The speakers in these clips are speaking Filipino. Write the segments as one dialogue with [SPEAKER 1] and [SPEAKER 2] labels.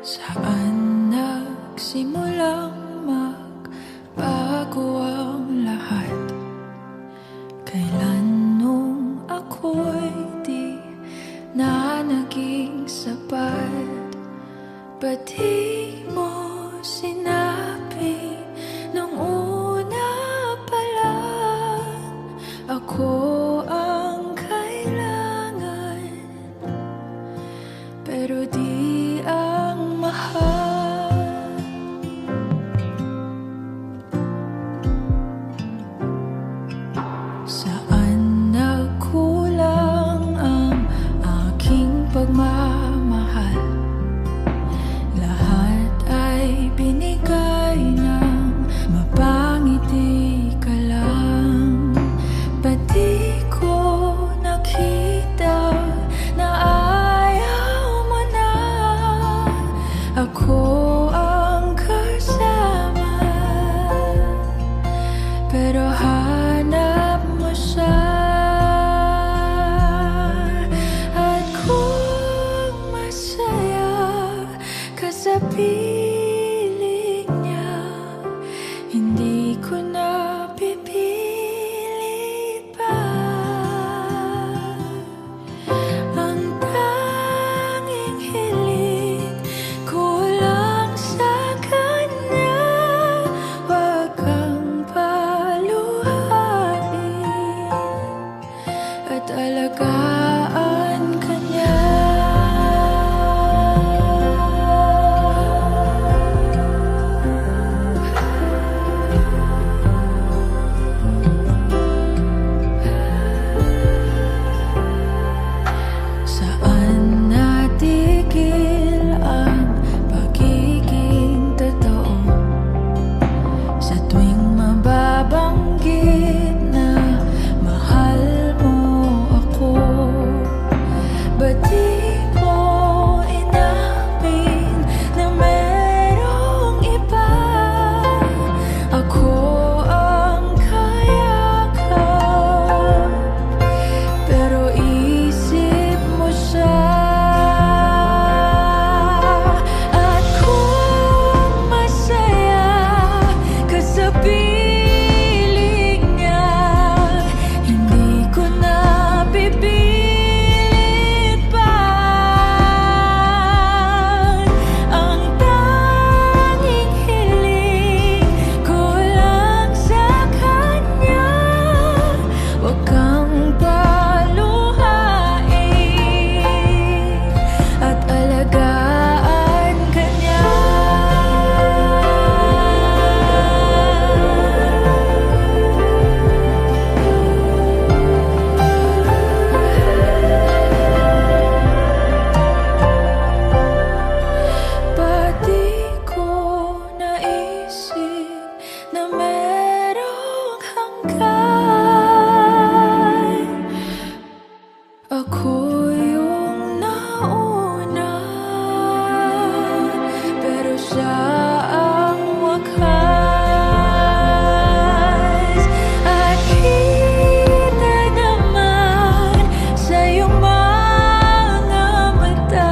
[SPEAKER 1] Saan nagsimulang magbago ang lahat? Kailan nung ako'y di na naging sapat? Ba't di mo sinabi nung una pa lang ako ang kailangan, pero di ang mahal? Saan nagkulang ang aking pagmamahal? Lahat ay binigay ng mapangiti ka lang. Ba't di ko nakita na ayaw mo na ako ang kasama? Pero hanap mo siya, at kung masaya ka sa piling niya, hindi ko na pipilit pa. Ang tanging hiling ko lang sa kanya, wag kang paluhain at alagaan ka niya. Saan natigil ang pagiging totoo? Sa tuwing mababanggit na mahal mo ako, ba't di mo inamin na merong iba? Ako ang kayakap, pero isip mo siya. At kung masaya ka sa piling niya, hindi ko na pipilit pa. Ang tanging hiling ko lang sa kanya, wag kang paluhain at alagaan ka niya. Ba't di ko naisip na merong hanggan? Ako yung nauna, pero siya ang wakas. At kita naman sa iyong mga mata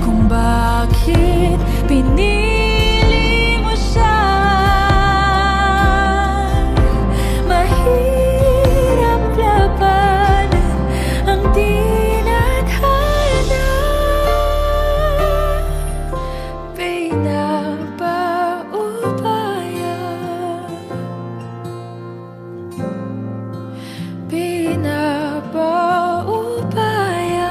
[SPEAKER 1] kung bakit pinili mo siya. Mahirap labanan ang tinadhana. Pinapaubaya, pinapaubaya,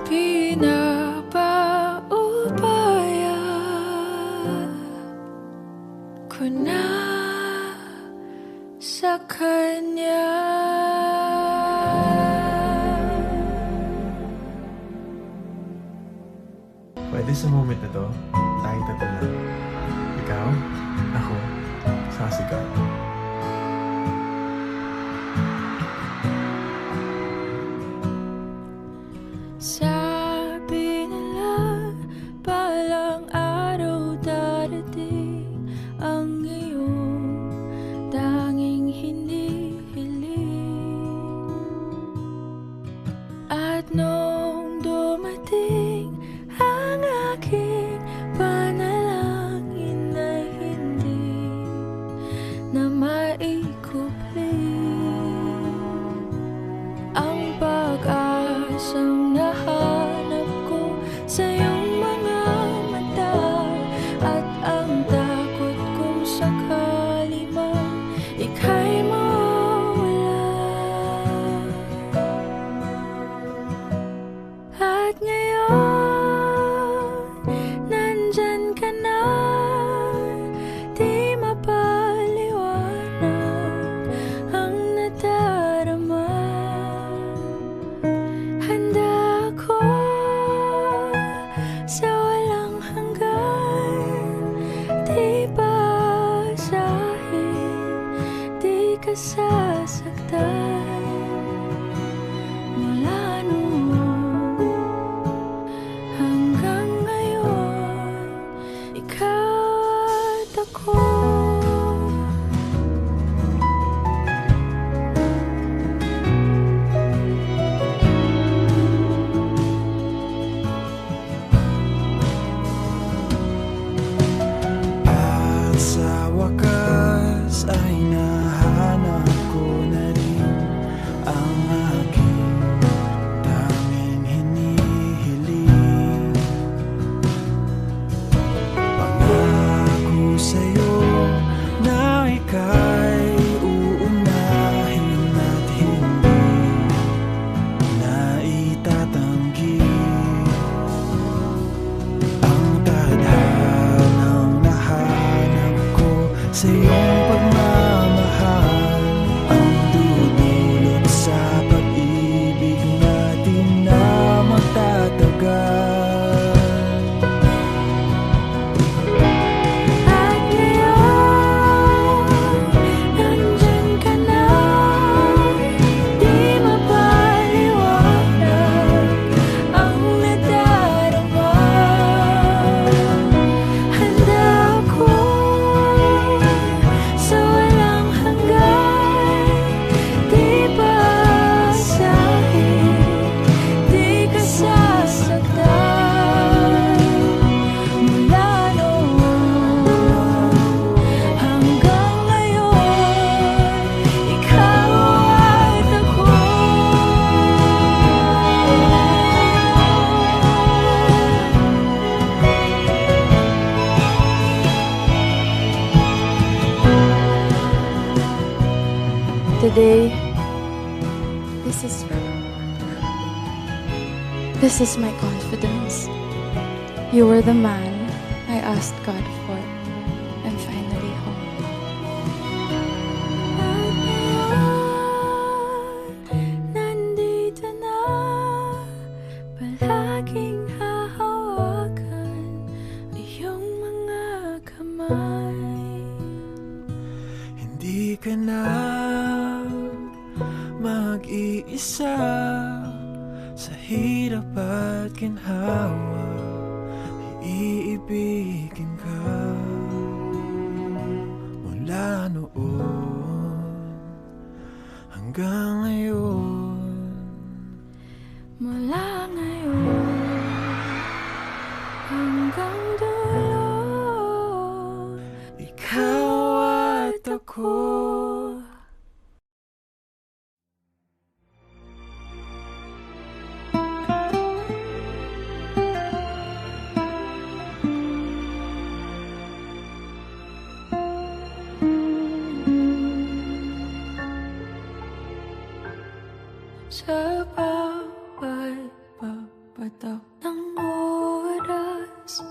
[SPEAKER 1] pinapaubaya ko na sa kanya.
[SPEAKER 2] Pwede sa moment na to, tayo tatlo lang. Ikaw, ako, saka si God.
[SPEAKER 1] Sabi nila palang araw darating ang iyong tanging hinihiling. At no
[SPEAKER 3] sa iyong pagmamahal ang dudulot sa pag-ibig natin na magtatagal.
[SPEAKER 1] At ngayon, nandyan ka na, di mapaliwanag ang nadarama. Handa ako sa walang hanggan, di pa asahin, di ka sasaktan. Mula noon hanggang ngayon, ikaw at ako. Today, this is my confidence. You were the man I asked God for. I'm finally home. Nandito na, palaging hahawakan iyong mga kamay.
[SPEAKER 3] Hindi ka na mag-iisa sa hirap at ginhawa, iibigin ka mula noon hanggang ngayon.
[SPEAKER 1] Mula ngayon hanggang dulo,
[SPEAKER 3] Ikaw at ako.
[SPEAKER 1] sa bawat papatak ng oras,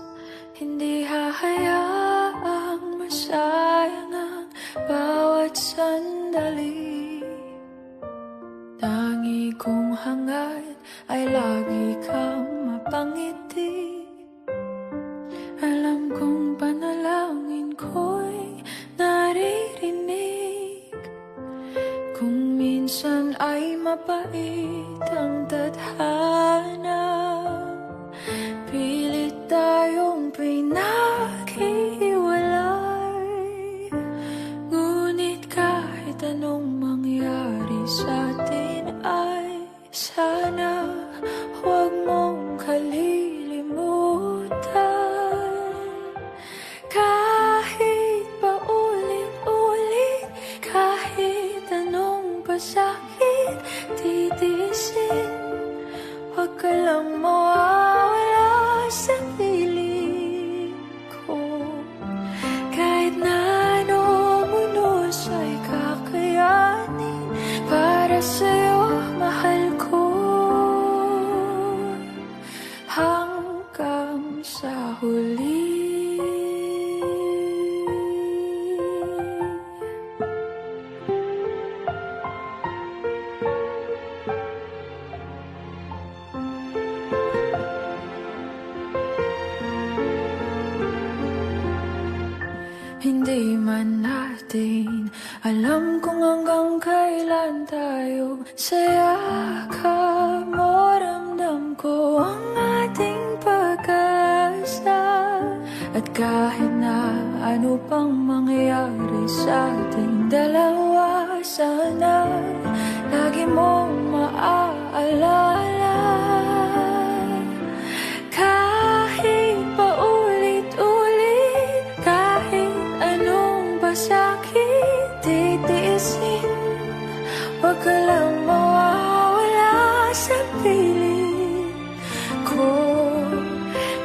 [SPEAKER 1] hindi hahayaang masayang ang bawat sandali. Tangi kong hangad ay lagi kang mapangiti. Alam kong panalangin ko'y naririnig. Kung minsan ay mapait ang tadhana, pilit tayong pinaghiwalay. Ngunit kahit anong mangyari sa atin ay sana huwag mong kalilimutan. Kahit paulit-ulit, kahit anong pasakit titiisin, huwag ka lang mawawala sa piling ko. Kahit na anong unos ay kakayanin para sa'yo, mahal ko, hanggang sa huli. Hindi man natin alam kung hanggang kailan tayo sayaka mo, ramdam ko ang ating pag-asa. At kahit na ano pang mangyari sa ating dalawa, sana lagi mong maaalala. Kahit paulit-ulit, kahit anong pasakit titiisin, huwag ka lang mawawala sa piling ko.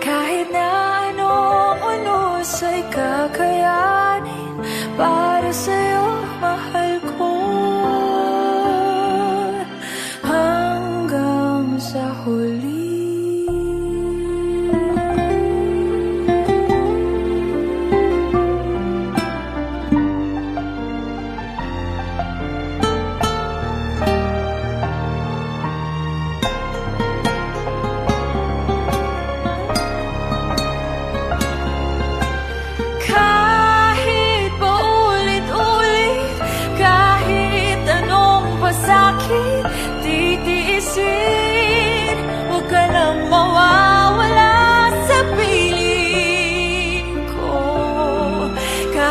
[SPEAKER 1] Kahit na anong unos ay kakayanin para sa'yo, mahal ko, hanggang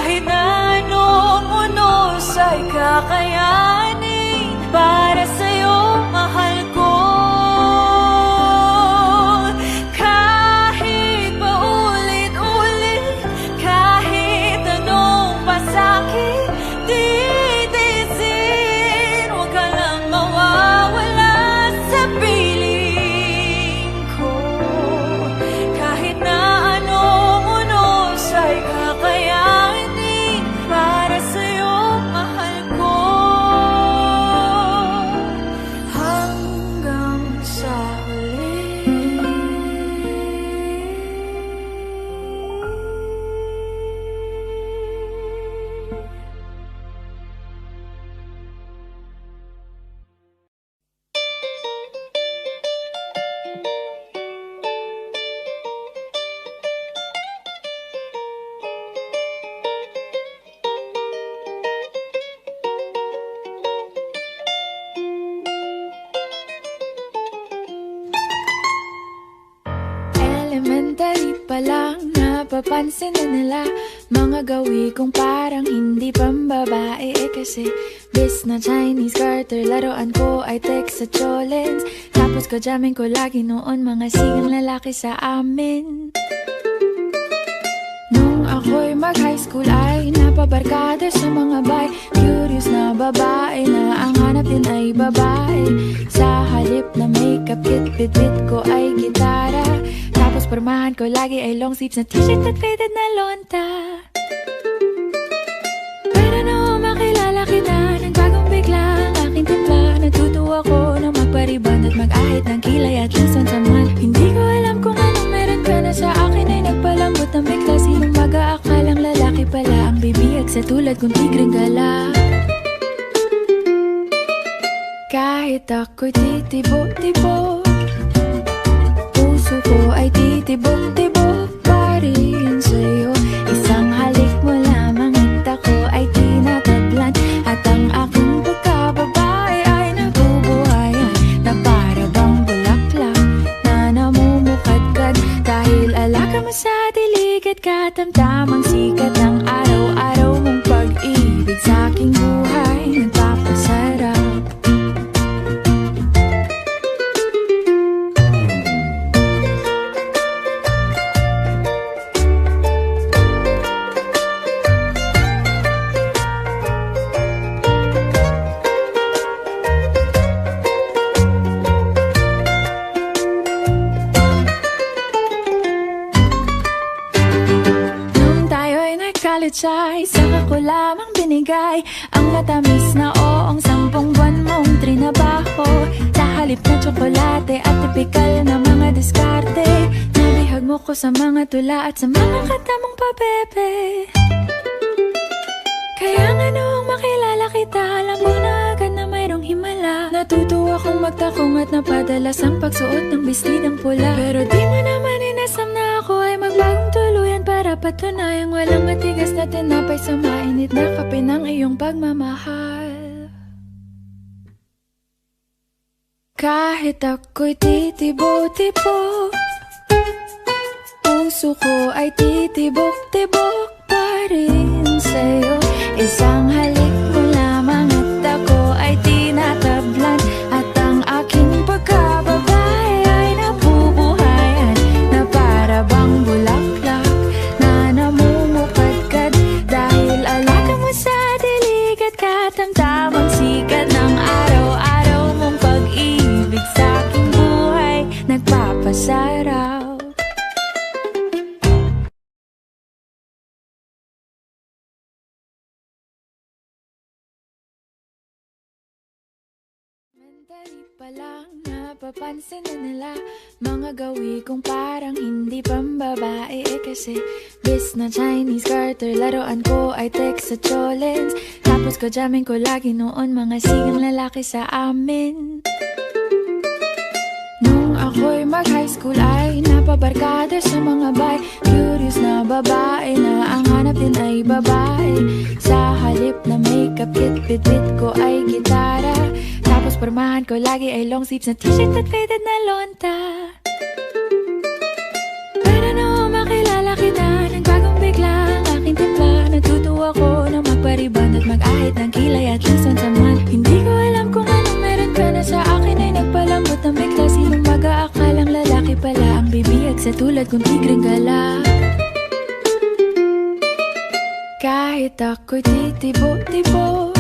[SPEAKER 4] Kahit na anong unos ay kakayanin para sa'yo, mahal ko. Kahit paulit-ulit, kahit anong pasakit titiisin, huwag ka lang mawawala sa piling ko. Kahit na anong unos ay kakayanin para sa'yo, mahal ko. Hanggang sa huli.
[SPEAKER 1] Elementary pa lang, napapansin na nila mga gawi kong parang hindi pambabae. Kasi bis na Chinese garter, laruan ko ay text sa cholens. Tapos kajamin ko lagi noon mga sigang lalaki sa amin. Nung ako'y mag-high school ay napabarkada sa mga bay. Curious na babae na ang hanap din ay babae. Sa halip na makeup kit, bit-bit ko ay gitara. Tapos pormahan ko lagi ay long sleeves na t-shirt at faded na lonta. Pero nung makilala kita, nagbagong bigla ang aking timpla. Natutuwa ko na magpariban at mag-ahit ng kilay at lison sa man. Hindi ko alam kung anong meron ka na sa akin ay nagpalambot ng bigla. Sinong mag-aakalang lalaki pala ang bibiyag sa tulad kong tigreng gala. Kahit ako'y titibok-tibok, puso ko ay titibok-tibok pa rin sa'yo. Isang halik mo lamang at ako ay tinatablan. At ang aking pagkababae ay nabubuhayan na para bang bulaklak na namumukadkad. Dahil alaga mo sa dilig at katamtamang sikat ng araw-araw mong pag-ibig sa aking buhay nagpapasarap. Ay saka ko lamang binigay ang matamis na oong 10 buwan mong trinabaho. Sa halip na tsokolate at tipikal na mga diskarte, nabihag mo ko sa mga tula at sa mga kata mong pabebe. Kaya nga noong makilala kita, alam mo na agad na mayroong himala. Natutuwa kong magtakong at napadalas ang pagsuot ng bestidang pula. Pero di mo naman inasam na ako ay magbagong tuluyan para patunayang walang matigas na tinapay sa mainit na kape ng iyong pagmamahal. Kahit ako'y titibo-tibo, puso ko ay titibok-tibok pa rin sa'yo. Isang halik mo lamang at ako ay tinatablan. At ang aking pagkababae ay nabubuhayan na para bang bulaklak na namumukadkad. Dahil alaga mo sa dilig at katamtamang sikat ng araw-araw mong pag-ibig sa aking buhay nagpapasarap. Elementary pa lang, napapansin na nila mga gawi kong parang hindi pambabae. Kasi bis na Chinese garter, laruan ko ay text sa cholens. Tapos kajamin ko lagi noon mga sigang lalaki sa amin. Nung ako'y mag-high school ay napabarkada sa mga bay. Curious na babae na ang hanap din ay babae. Sa halip na makeup kit, bit-bit ko ay gitara. Tapos pormahan ko lagi ay long sleeves na t-shirt at faded na lonta. Pero nung makilala kita, nagbagong bigla ang aking timpla. Natutuwa tulad kong tigreng gala. Kahit ako'y titibo-tibo,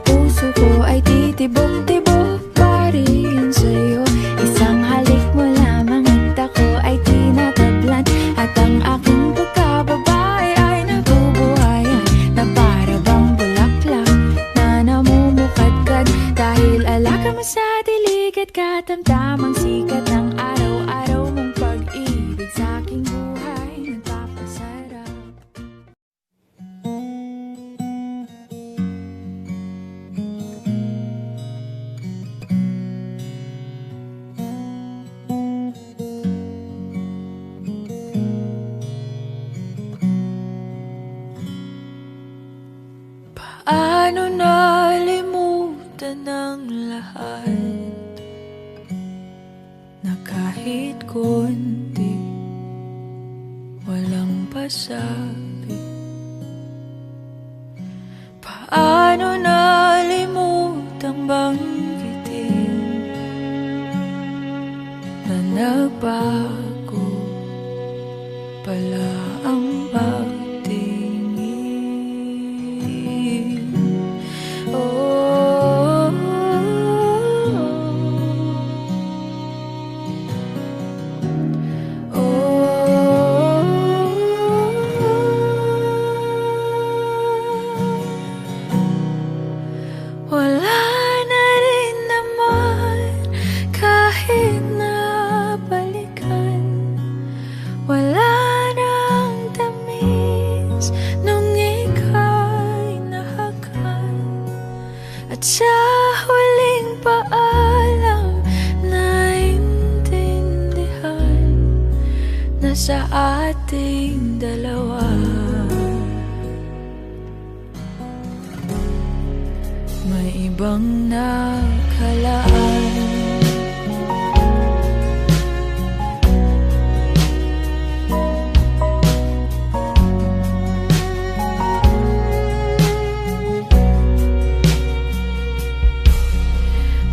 [SPEAKER 1] puso ko ay titibok-tibok pa rin sa'yo. Isang halik mo lamang at ako ay tinatablan, at ang aking pagkababae ay nabubuhayan na para bang bulaklak na namumukadkad. Dahil alaga mo sa dilig at katamtamang sikat ng araw-araw mong pag-ibig sa aking buhay nagpapasarap.
[SPEAKER 4] Paano nalimutan ang lahat na kahit konti walang pasabi? Paano nalimutang banggitin na nagbago pala ang pagtingin? Oh, wala na rin naman kahit nabalikan. Wala nang tamis nung ika'y nahakan. At sa huling paalam naintindihan na sa ating dalawa may ibang nakalaan.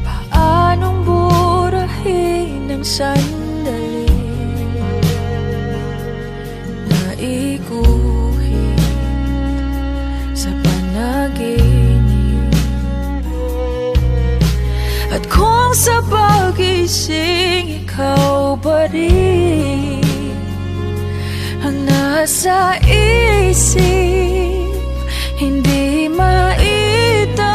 [SPEAKER 4] Paanong burahin ang sandali na iguhit sa panaginip? At kung sa pagising ikaw pa rin ang nasa isip, hindi maitanggi.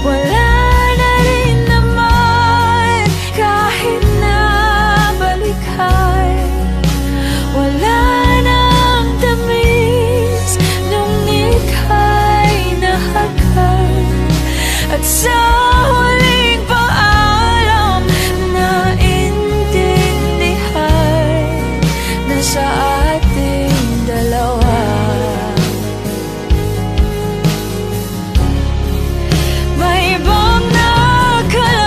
[SPEAKER 4] Wala na rin naman kahit nabalikan. Wala nang tamis nung ika'y nahakan. At sa huling paalam naintindihan na sa ating dalawa may ibang nakalaan.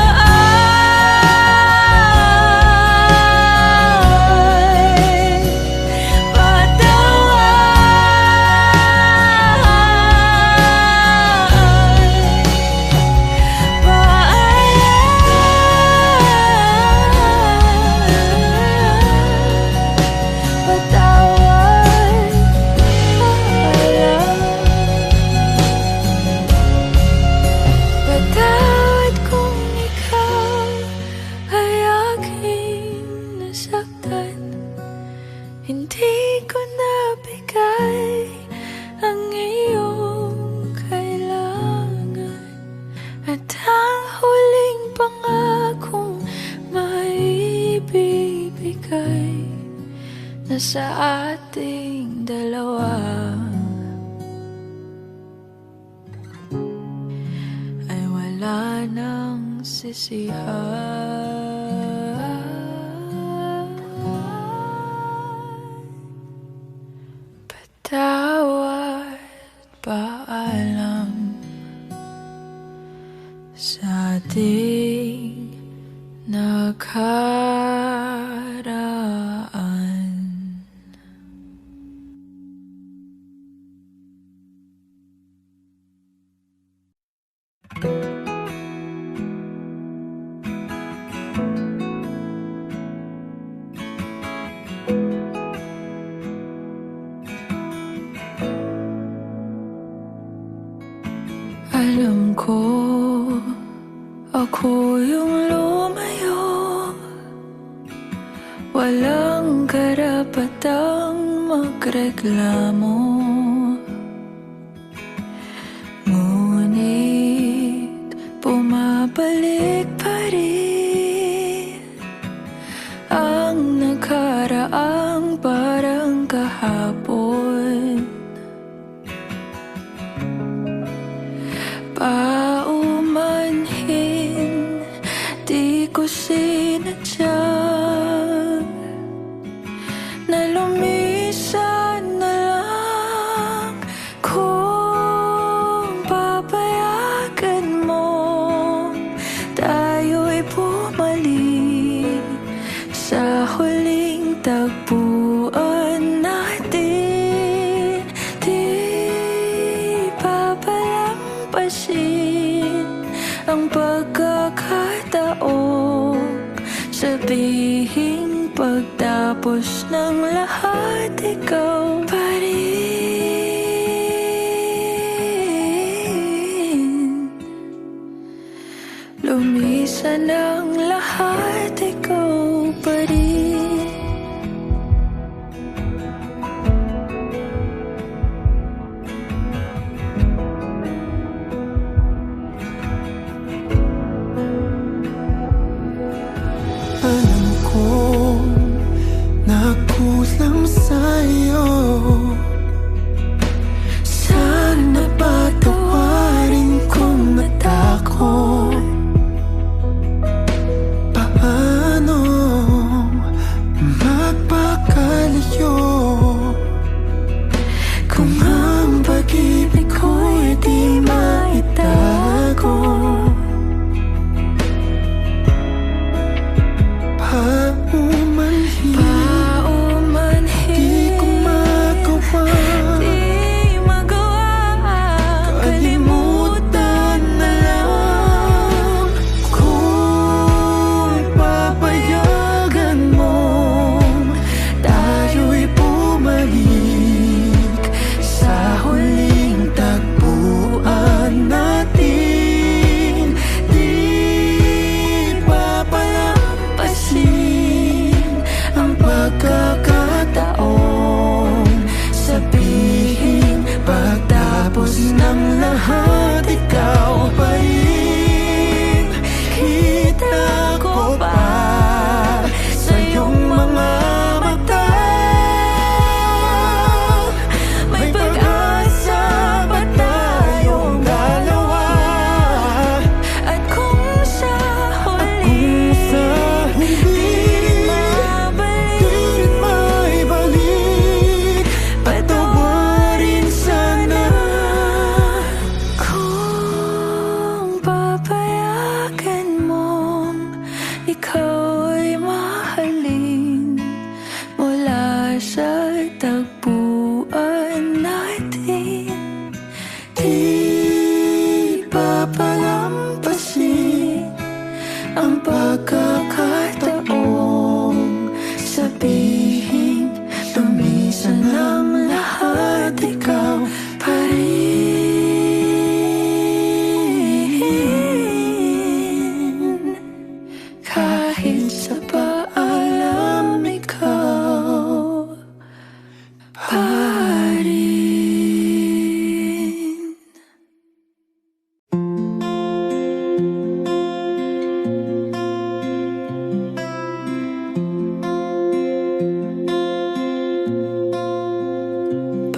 [SPEAKER 4] Patawad kung ikaw ay aking nasaktan. Hindi ko nabigay ang iyong kailangan. At ang huling pangakong maibibigay na sa ating dalawa ay wala nang sisihan. Patawad, paalam sa ating nakaraan. Alam ko, ako yung lumayo. Walang karapatang magreklamo. Ngunit bumabalik pa rin ang nakaraang parang kahapon. Paumanhin, di ko sinadya na lumisan na lang. Kung papayagan mo, tayo'y bumalik sa huling tagpuan natin. Di papalampasin ang pagkakataon, sabihing pagtapos ng lahat, ikaw pa rin. Lumisan ang lahat, ikaw pa rin.
[SPEAKER 3] Alam ko nakulang sa'yo. Sana patawarin kung natakot. Paano magpakalayo kung ang pag-ibig ko'y di maitago? Paumanhin, di ko magawa. Kalimutan na lang. Kung papayagan mo, tayo'y bumalik sa huling tagpuan natin. Di papalampasin ang pagkakataon, sabihin pagtapos ng lahat, ikaw pa rin. Kita ko pa sa iyong mga mata, may pag-asa pa tayong dalawa. At kung sa huli, di maibalik, patawarin sana. Kung papayagan mong ikaw ay mahalin mula sa tagpuan natin, di papalampasin ang pagkakataon, sabihin lumisan ang lahat, ikaw pa rin. Kahit sa paalam, ikaw pa rin.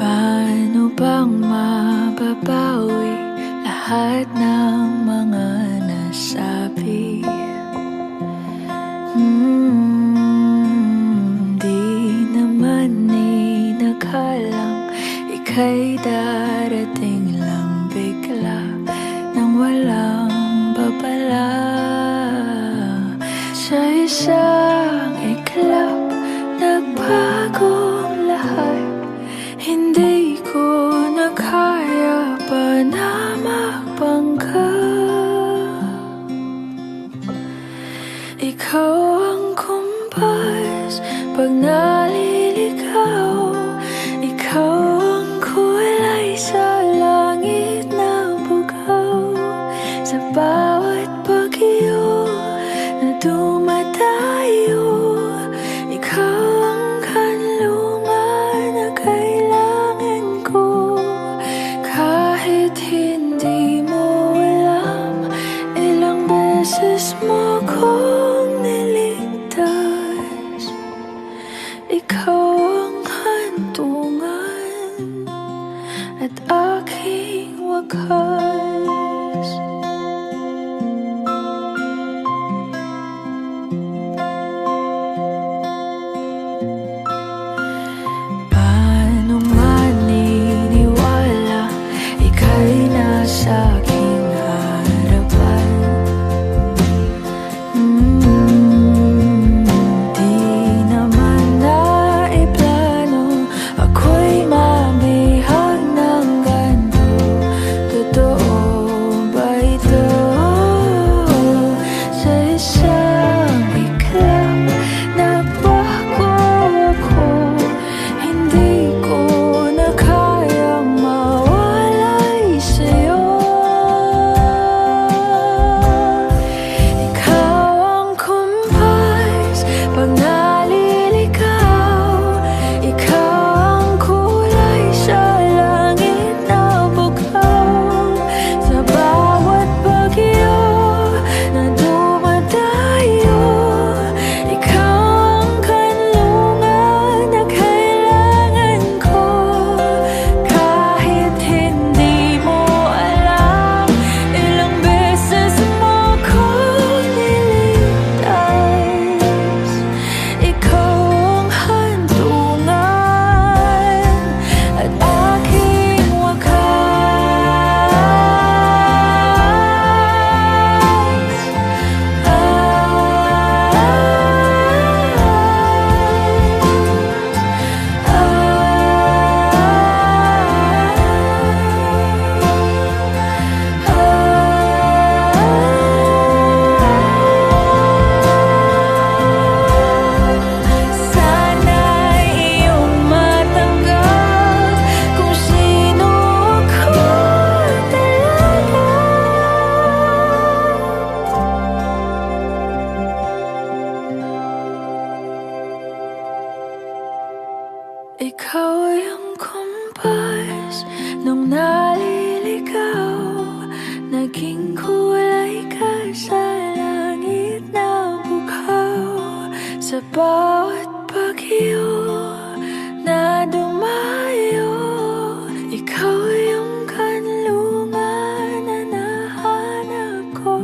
[SPEAKER 3] Paano bang mababawi lahat ng mga nasabi? Di naman inakalang ika'y darating lang bigla nang walang babala. Sa isang iglap, nagbagong lahat. Hindi ko na kaya pa na magpanggap. at aking wakas. Paano maniniwala ika'y nasa aking harapan? Di naman naiplano ako'y mabihag ng ganito. Totoo ba ito? Sa isang iklap nabago ako. Hindi ko na kayang mawalay sa'yo. Ikaw ang kumpas pag naliligaw. Ikaw ang kulay sa langit na bukaw. Sa bawat bagyo na dumadayo, ikaw ang kanlungan na kailangan ko. Kahit hindi mo alam, ilang beses mo ko niligtas. Ikaw ang hantungan at aking sana iyong matanggap kung sino ako talaga. Ikaw yung kumpas nung naliligaw. Naging kulay ka sa langit na bukaw. Sa bawat bagyo na dumayo, ikaw yung kanlungan na nahanap ko.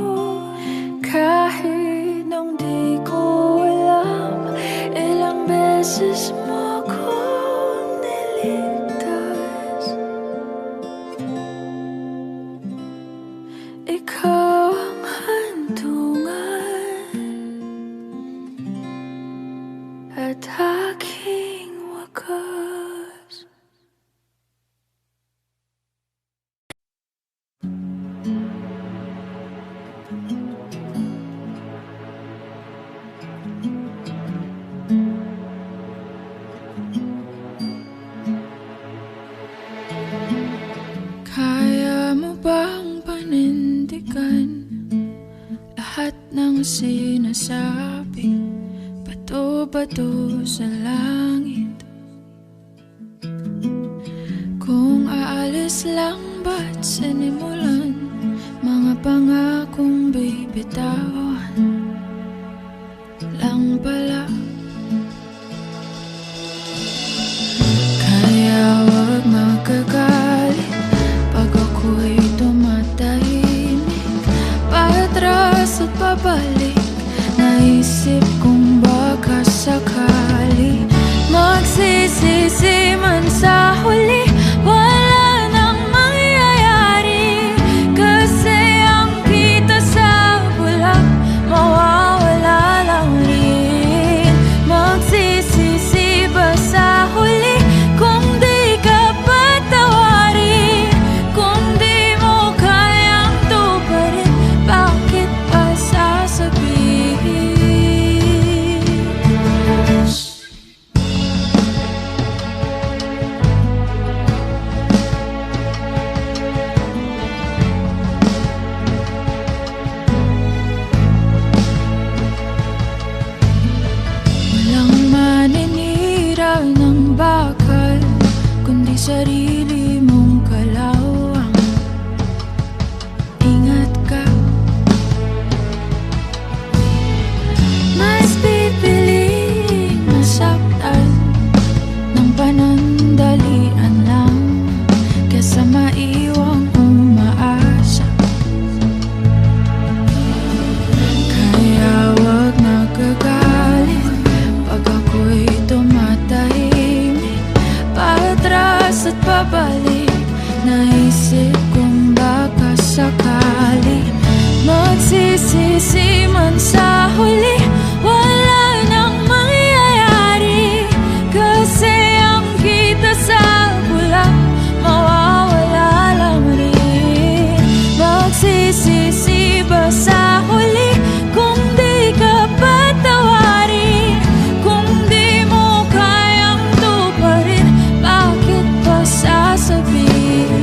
[SPEAKER 3] Kahit nung di ko alam, ilang beses mo kong niligtas. Ikaw ang hantungan at aking wakas.
[SPEAKER 1] Kaya mo bang panindigan lahat ng sinasabi? Bato-bato sa langit. Kung aalis lang ba't sinimulan mga pangakong bibitawan lang pala? Kaya wag magagalit pag ako'y tumatahimik, patras at pabalik. Naisip kong baka sakali magsisisi man sa huli, wala nang mangyayari. Kasi ang kita sa bula, mawawala lang rin. maiwang umaasa. Kaya wag nagagalit pag ako'y tumatahimik, paatras at pabalik. Naisip kong baka sakali magsisisi man sa huli, wala nang mangyayari. Kasi ang kita sa bula, mawawala lang rin. Magsisisi ba sa huli kung di ka patawarin? Kung di mo kayang tuparin, bakit pa sasabihin?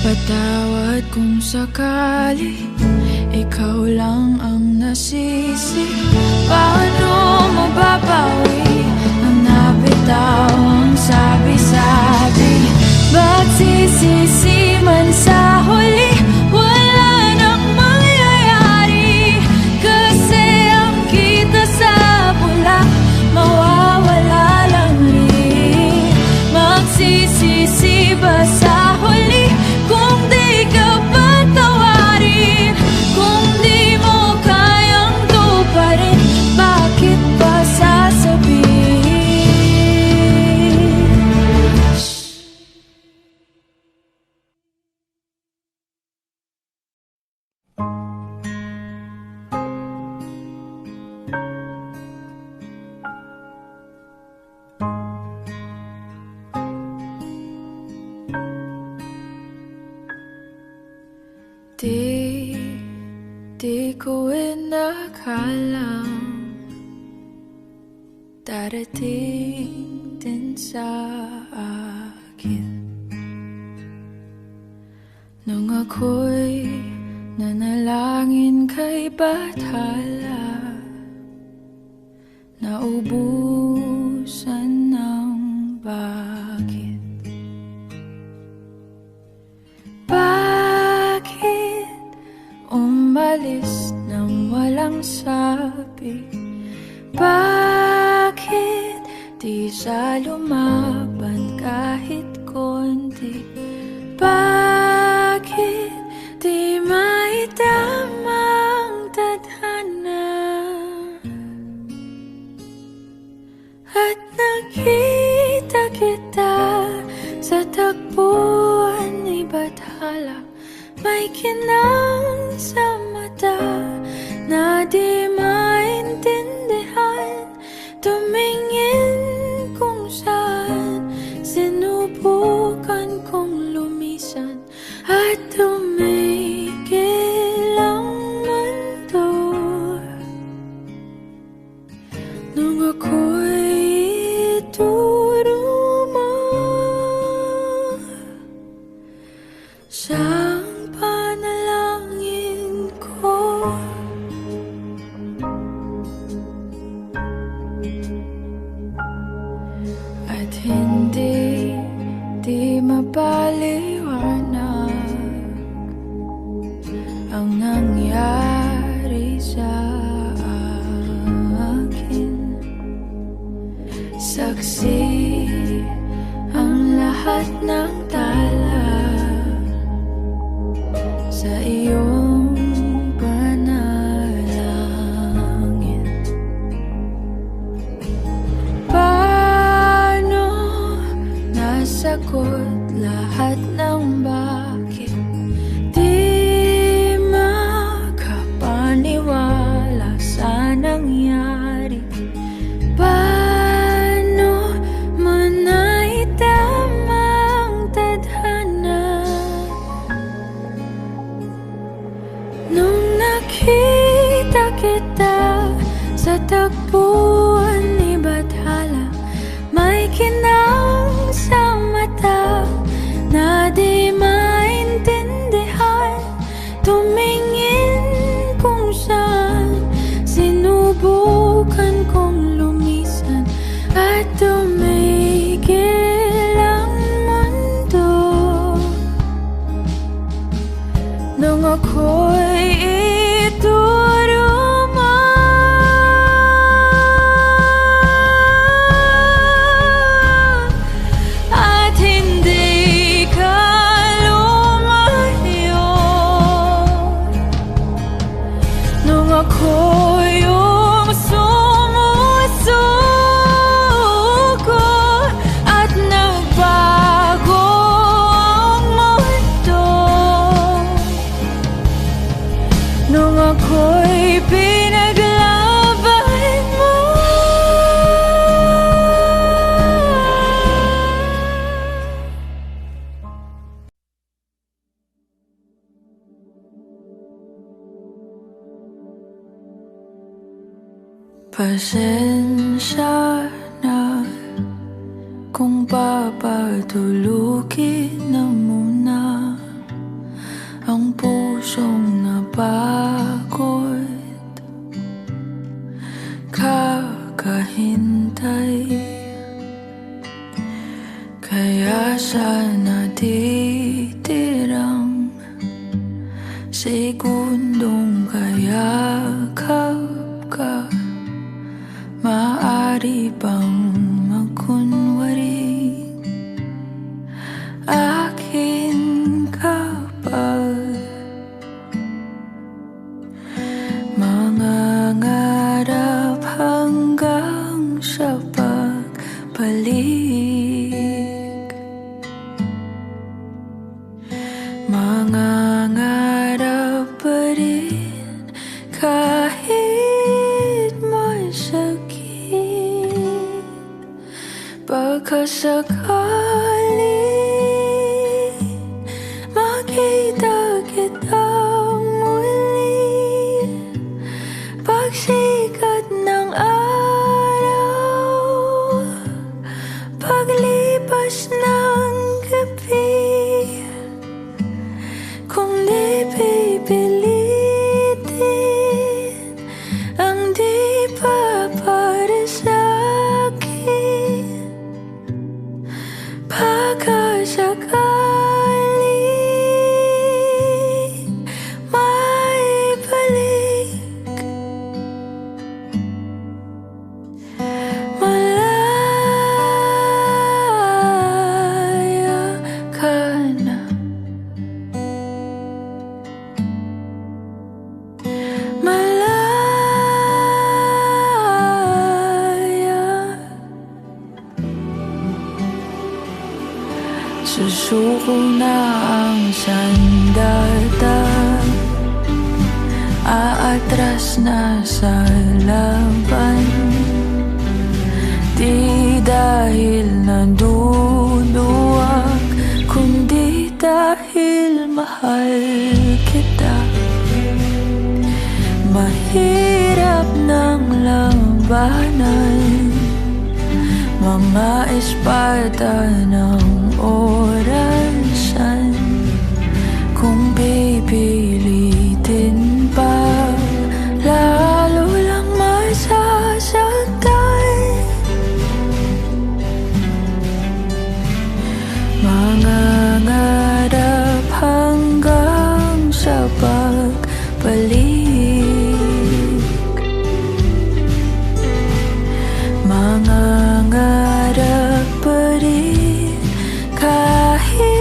[SPEAKER 1] Patawad kung sakali ikaw lang ang nasisi. Paano mababawi ang nabitaw ang sabi-sabi? Magsisisi man sa huli, wala nang mangyayari. Kasi ang kita sa bula, mawawala lang rin. Magsisisi ba sa huli kung di ka patawarin? Kung di mo kayang tuparin, bakit pa sasabihin? Di ko inakalang darating din sa akin nung ako'y nanalangin kay Bathala, naubusan ng bakit. Bakit umalis nang walang sabi? Bakit di siya lumaban kahit konti? Bakit di maitamang tadhana? At nakita kita sa tagpuan ni Bathala, may kinang sa mata na di maintindihan. Tumingin kung saan, sinubukan kong lumisan at tumigil ang mundo. Nung ako'y ituro mo siyang panalangin ko. At hindi mapaliwanag ang nangyari sa akin. Saksi ang lahat ng tala sa iyong panalangin. Paano nasagot lahat ng bakit? Di makapaniwala sa nangyari. Paano mo naitamang tadhana? Nung nakita kita sa tagpuan ni Bathala, may kinang sa mata na di ako'y ituruma. At hindi ka lumayo nung ako yung sumusuko at nagbago ang mundo nung ako'y pinaglaban mo.
[SPEAKER 4] Pasensya na kung papatulukin na muna ang pusong napagod, kakahintay. Kaya sana titirang segundong kayakap ka, maaari bang magkunwari akin kapag mangangarap hanggang sa pagbalik, mangangarap pa rin kahit masakit. Pagkasakali makita kita muli, pagsikat ng araw, paglipas ng gabi, kung di pipilitin ang di pa para sa'kin. Pagkasakaling maibalik, malaya ka na, malaya. Susuko na ang sandata, aatras na sa laban. Di dahil naduluwag, kundi dahil mahal kita. Mahirap ng labanan, mga espada ng orasan. Kung pipilitin pa, lalo lang masasaktan. Mangangarap hanggang sa pagbalik, mangangarap pa rin kahit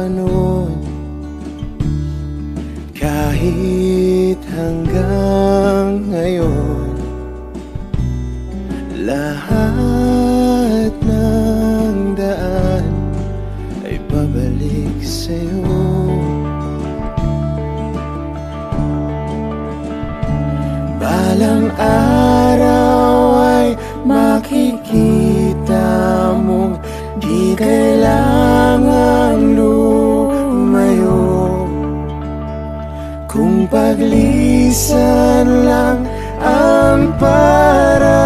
[SPEAKER 5] pa noon, kahit hanggang ngayon, lahat ng daan ay pabalik sa'yo. Balang araw ay makikita mong di kailangang lumayo, kung paglisan lang ang paraan.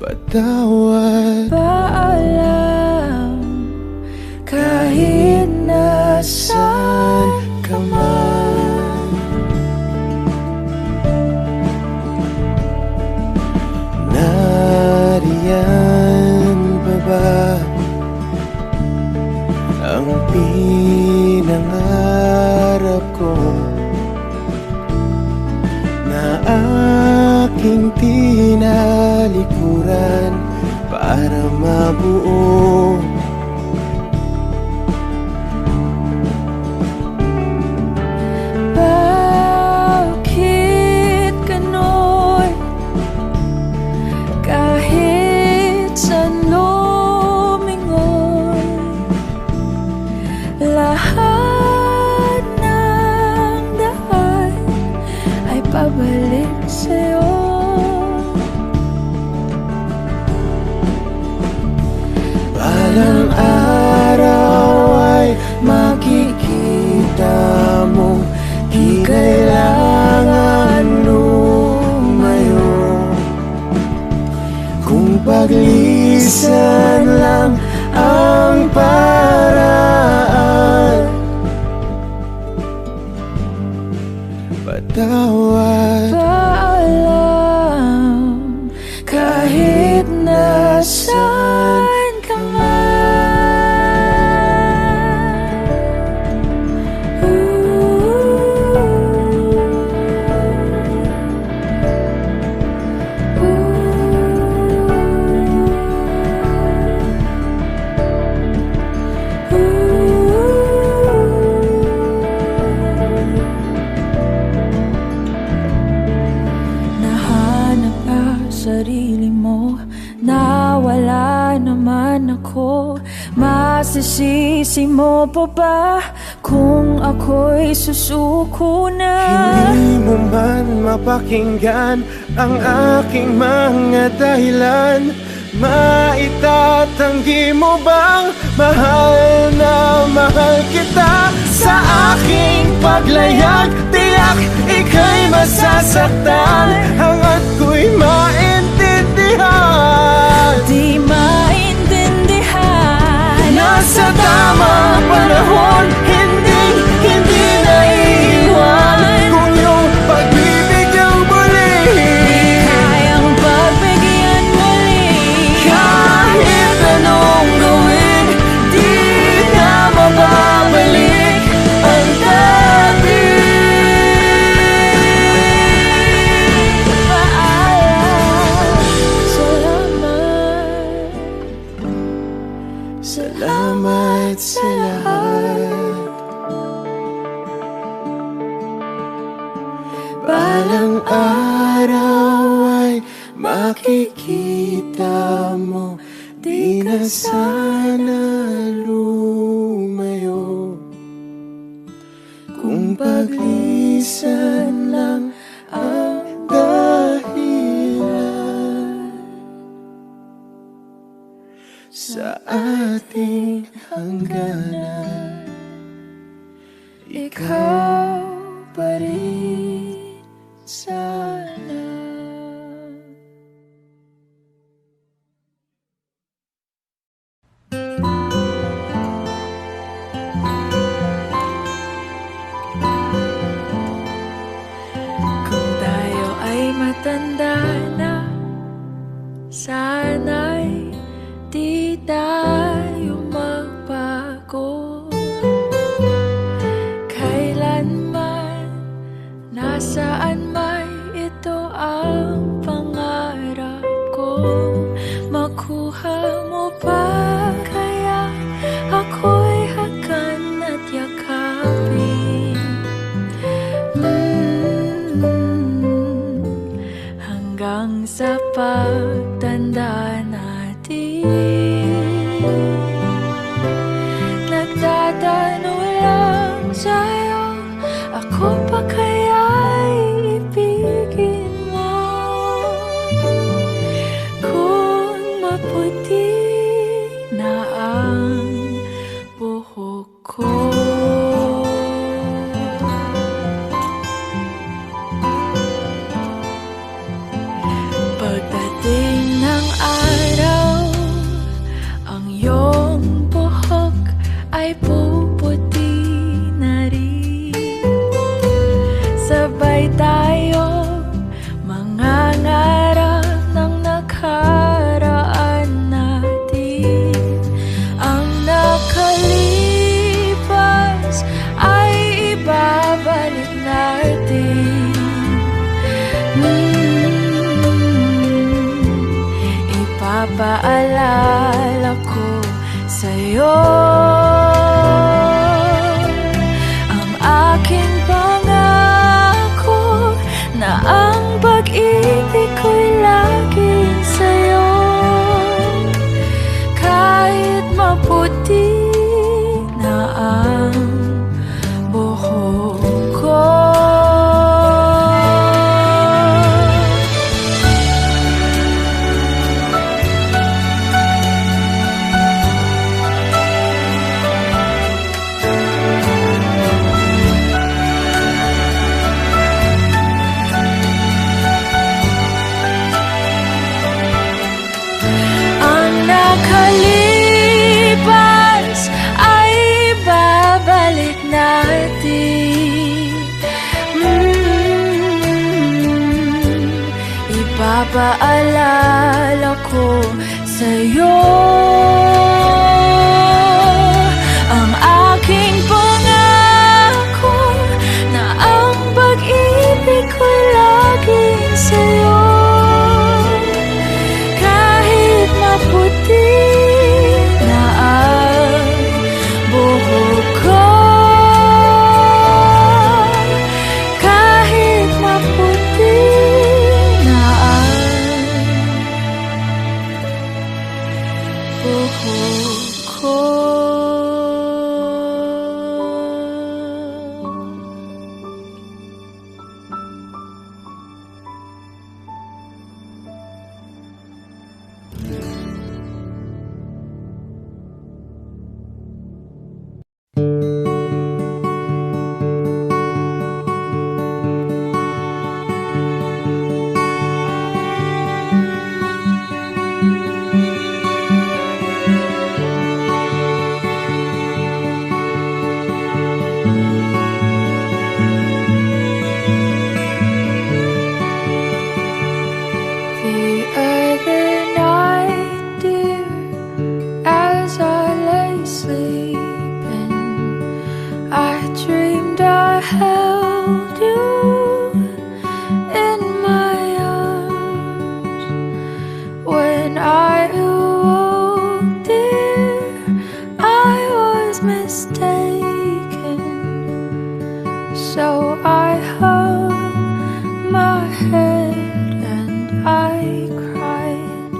[SPEAKER 5] Patawad,
[SPEAKER 4] Paalam, kahit nasaan ka man.
[SPEAKER 5] Nariyan pa ba ang pinangarap ko na aking tinalikuran para mabuo?
[SPEAKER 4] Bakit ganon? Kahit saan lumingon, lahat ng daan ay pabalik sa'yo.
[SPEAKER 5] Balang araw ay makikita mong di kailangan lumayo, kung paglisan lang ang paraan. Patawad,
[SPEAKER 4] Paalam, kahit nasaan ka man. Nahanap ka sarili mo, nawala naman ako. Masisisi mo pa ba kung ako'y susuko na?
[SPEAKER 5] hindi mo man mapakinggan ang aking mga dahilan. Maitatanggi mo bang mahal na mahal kita? Sa aking paglayag, tiyak ika'y masasaktan, hanggat ko'y maintindihan.
[SPEAKER 4] Di maintindihan,
[SPEAKER 5] Nasa tamang panahon, hindi naiiwan. Kung iyong pagbibigyang muli,
[SPEAKER 4] kayang pagbigyan muli.
[SPEAKER 5] kahit anong gawin, di na mababalik ang dati.
[SPEAKER 4] Paalam, salamat.
[SPEAKER 5] Salamat sa lahat. Balang araw ay makikita mo, di na sana lumayo, kung paglisan lang ang dahilan sa ating hangganan.
[SPEAKER 4] Ikaw pa rin sana. Kung tayo ay matanda na, sana'y di tayo magbago. Kailanman, nasaan man, ito ang pangarap ko. Makuha mo pa
[SPEAKER 3] sa pagtanda natin. Nagtatanong lang sa'yo, ako pa kaya'y ibigin mo? Kung maputi na ang buhok ko. Pagdating ng araw, ang iyong buhok ay puputi na rin. Sabay tayo mangangarap ng nakaraan natin. Ang nakalipas ay ibabalik natin. Ipapaalala ko sa'yo ang aking pangako na ang pag-ibig ko'y laging sa'yo. Kahit maputi na ang buhok ko. Nakalipas ay babalik natin. Ipapaalala ko sa'yo ang aking pangako na ang pag-ibig ko'y laging sa'yo. Kahit maputi na ang buhok ko, kahit maputi na ang buhok ko. The other night, dear, as I lay sleeping, I dreamed I held you in my arms. When I awoke, dear, I was mistaken. So I hung my head and I cried.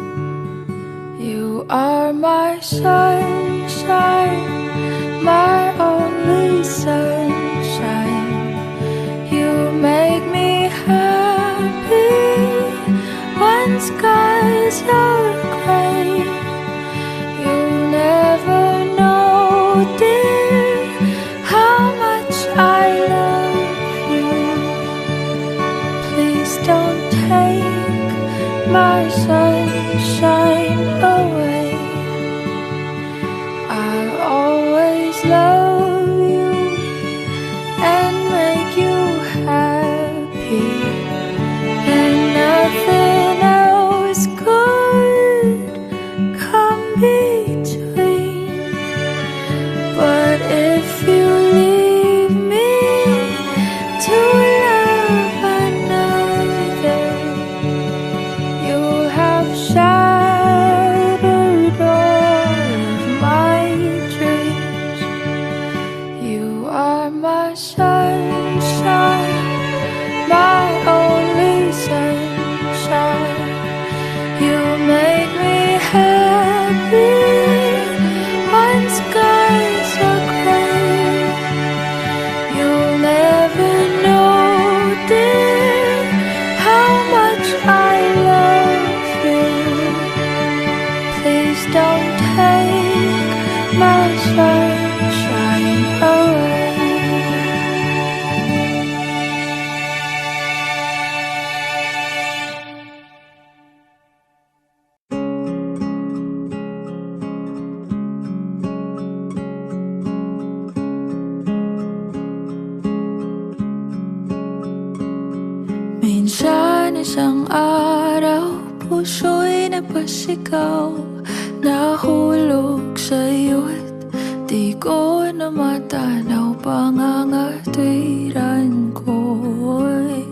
[SPEAKER 3] You are my sunshine, my only sunshine. You make me happy when skies are gray. You never know, dear, how much I love you. Please don't take my sunshine away. I'll always love you and make you happy, and nothing else could come between. But if you leave me to love another, you'll have shattered all of my dreams. You are my sunshine, my only sunshine.
[SPEAKER 4] Minsan isang araw, puso'y napasigaw, nahulog sa'yo't di ko na matanaw. Pangangatwiran ko'y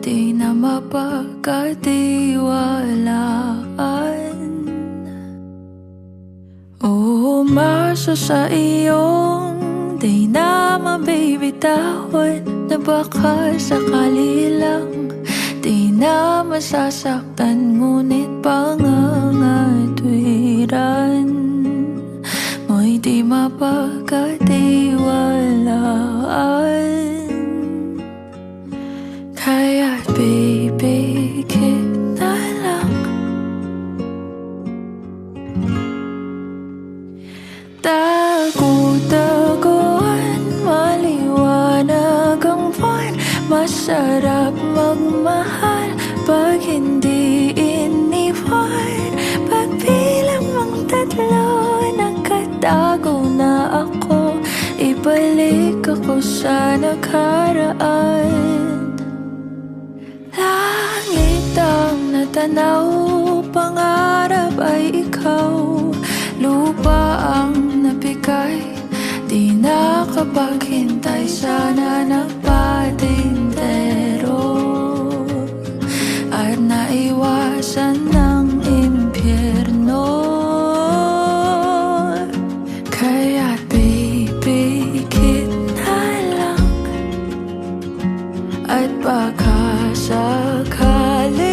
[SPEAKER 4] di na mapagkatiwalaan. Umasa sa iyong di na mabibitawan, na baka sakali lang di na masasaktan. Ngunit pangangatwiran mo'y di mapagkatiwalaan. Kaya't bibigit na lang, tago-taguan, maliwanag ang buwan. Masarap magmahal pag hindi iniwan. Pagbilang mong tatlo, nakatago na ako. Ibalik ako sa nakaraan. Langit ang natanaw, pangarap ay ikaw. Lupa ang nabigay, di nakapaghintay. Sana nagpatintero at naiwasan ng impyerno. Kaya't bibigit na lang, at baka sakali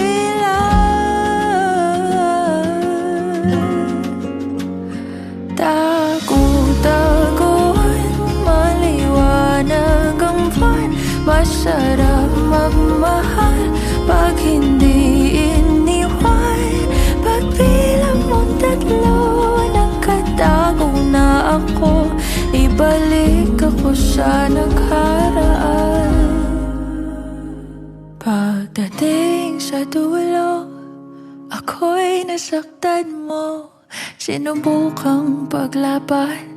[SPEAKER 4] masarap magmahal pag hindi iniwan. Pagbilang mong tatlo, nakatago na ako. Ibalik ako sa nakaraan. Pagdating sa dulo, ako'y nasaktan mo. Sinubukang paglaban,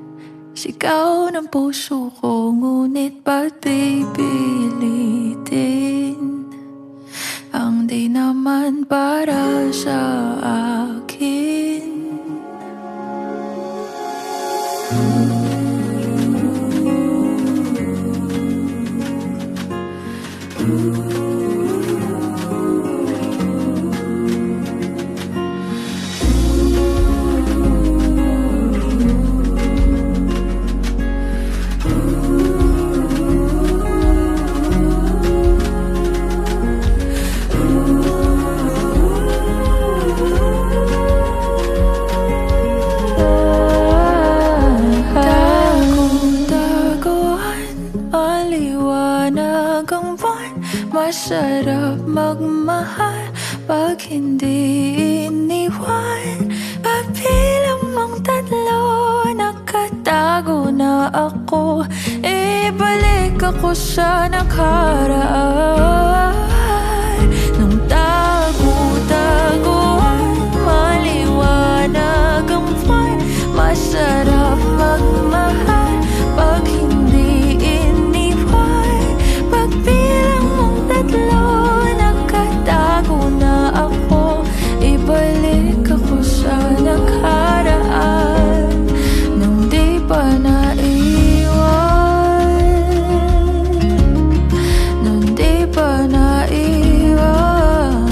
[SPEAKER 4] sigaw ng puso ko, ngunit ba't pipilitin ang di naman para sa akin? Masarap magmahal pag hindi iniwan. Pagbilang mong tatlo, nakatago na ako. Ibalik ako sa nakaraan. Nung tago-taguan, maliwanag ang buwan. Masarap magmahal pag hindi iniwan. Pagbilang tatlo, nakatago na ako. Ibalik ako sa nakaraan. Nung di pa naiwan, nung di pa naiwan,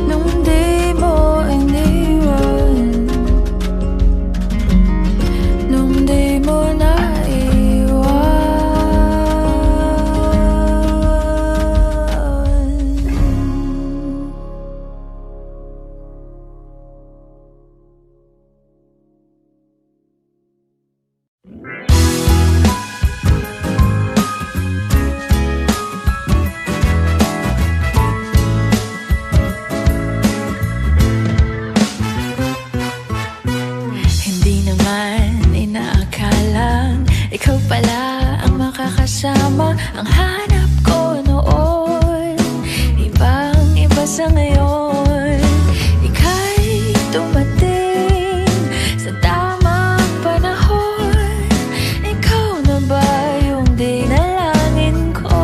[SPEAKER 4] nung di mo iniwan, nung di mo naiwan. Ikaw pala ang makakasama, ang hanap ko noon. Ibang-iba sa ngayon, ika'y dumating sa tamang panahon. Ikaw na ba yung dinalangin ko?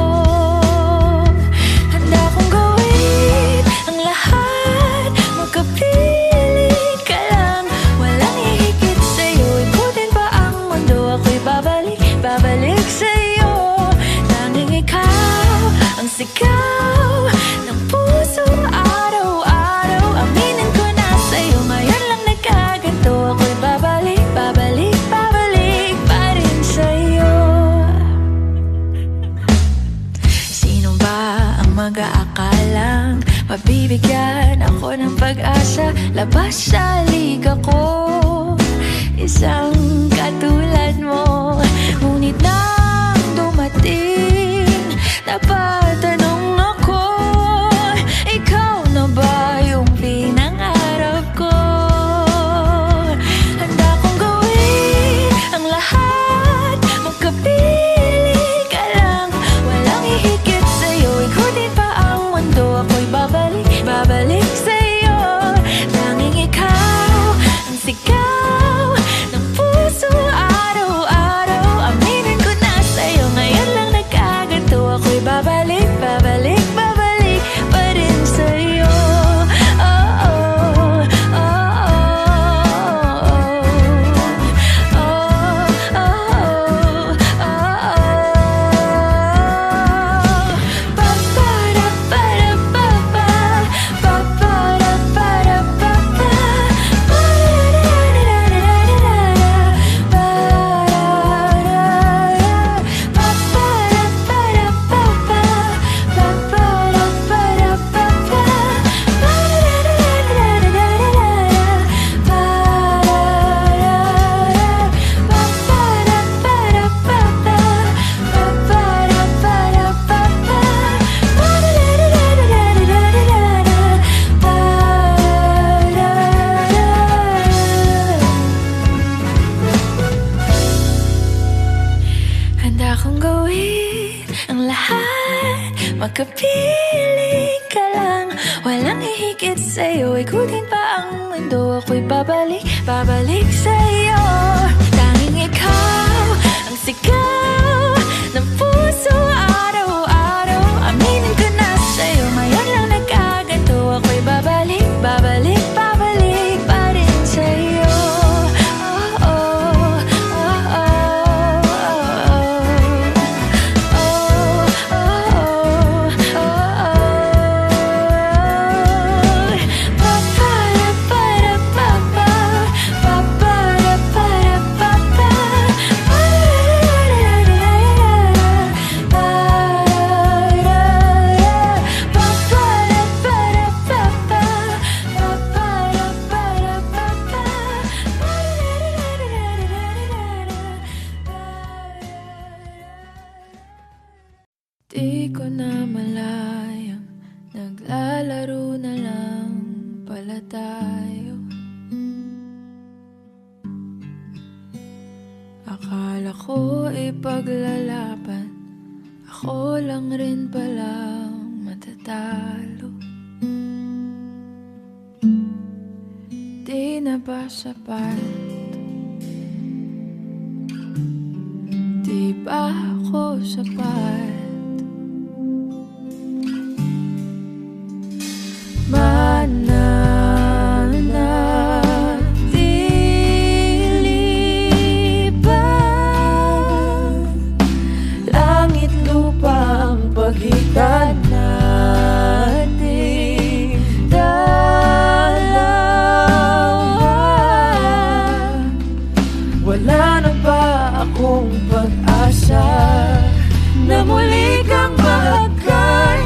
[SPEAKER 3] babalik sa'yo. Tanging ikaw ang sigaw ng puso araw-araw. Aminin ko na sa'yo, ngayon lang nagkaganto. Ako'y babalik, babalik, babalik pa rin sa'yo. Sino ba ang mag-aakalang mabibigyan ako ng pag-asa? Labas sa liga ko, isang katulad mo. Ngunit nang dumating, napatanong ako, ikaw na ba yung pinangarap ko? Handa kong gawin ang lahat, magkapiling ka lang. Walang ihigit sa'yo, ikutin pa ang mundo. Ako'y babalik, babalik sa'yo. Tanging ikaw ang sigaw ng puso araw-araw. Aminin ko na sa'yo, ngayon lang nagkaganto. Ako'y babalik, babalik, babalik pa rin sa'yo. Oh, oh, oh, oh, oh, oh, oh, oh. Pa-pa-ra-pa-ra-pa-pa, pa-pa-ra-pa-ra-pa-pa, handa kong gawin ang lahat, magkapiling ka lang. Walang ihigit sa'yo, ikutin pa ang mundo. Ako'y babalik, babalik sa'yo. Tanging ikaw ang sigaw ng puso araw-araw. Aminin ko na sa'yo, ngayon lang nagkaganto. Ako'y babalik, babalik, babalik pa rin sa'yo. Oh, oh, oh, oh, di ko na malayang naglalaro na lang pala tayo. Akala ko ipaglalaban, ako lang rin palang matatalo. Di na ba sapat? Di ba ako sapat? Mananatili ba? Langit lupa ang pagitan nating dalawa. Wala na ba akong pag-asa na muli kang mahagkan?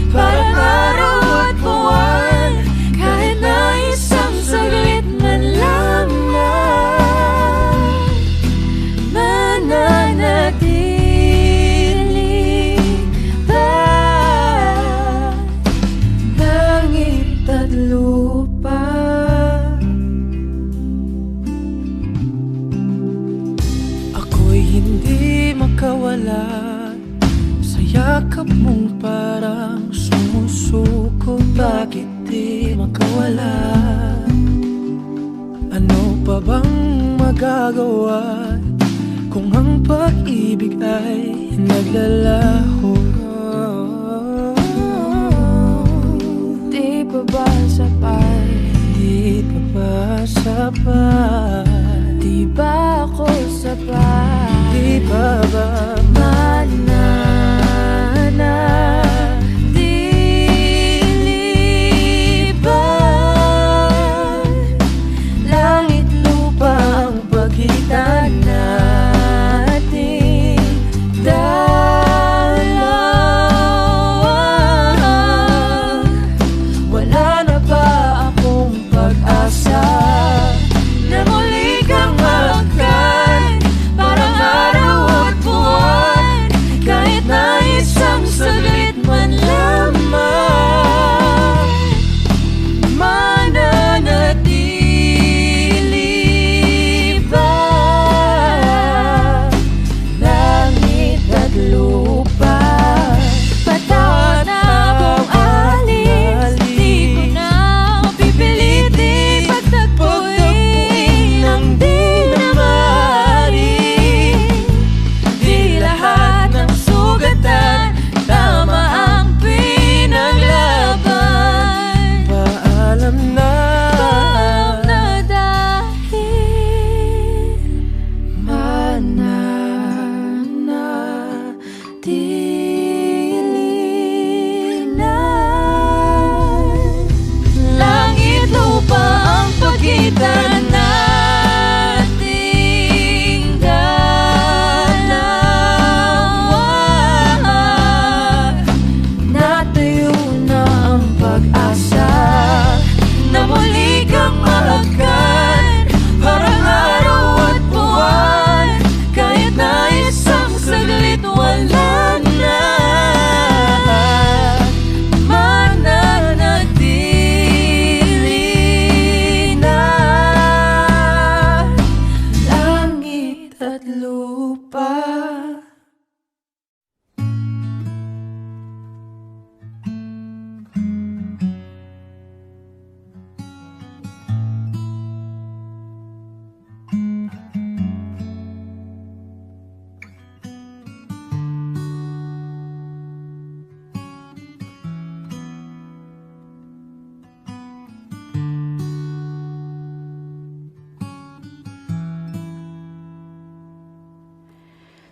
[SPEAKER 3] Parang araw at buwan, kahit na isang saglit man lamang. Mananatili ba? Langit at lupa. Ako'y hindi makawala sa yakap mong parang sumusuko. Bakit di makawala? Ano pa bang magagawa kung ang pag-ibig ay naglalaho? Di pa ba sapat? Di pa ba sapat? Di ba ako sapat? Di
[SPEAKER 4] mananatili ba? Langit lupa ang pagitan nating dalawa. Wala na ba akong pag-asa na muli kang makan? Parang araw at buwan, kahit na isang saglit man lamang, mananatili ba? Langit at lupa, patawad na akong alis. Di ko na pipilitin pagtagpuin ang di na maaari. Di lahat ng sugatan tama ang pinaglaban.
[SPEAKER 5] Paalam na,
[SPEAKER 4] Paalam na dahil mananatili na. Langit lupa ang pagitan nating dalawa. Natayo na ang pag-asa na muli kang mahakan. Parang araw at buwan, kahit na isang saglit wala na. Mananatili na. Langit at lupa.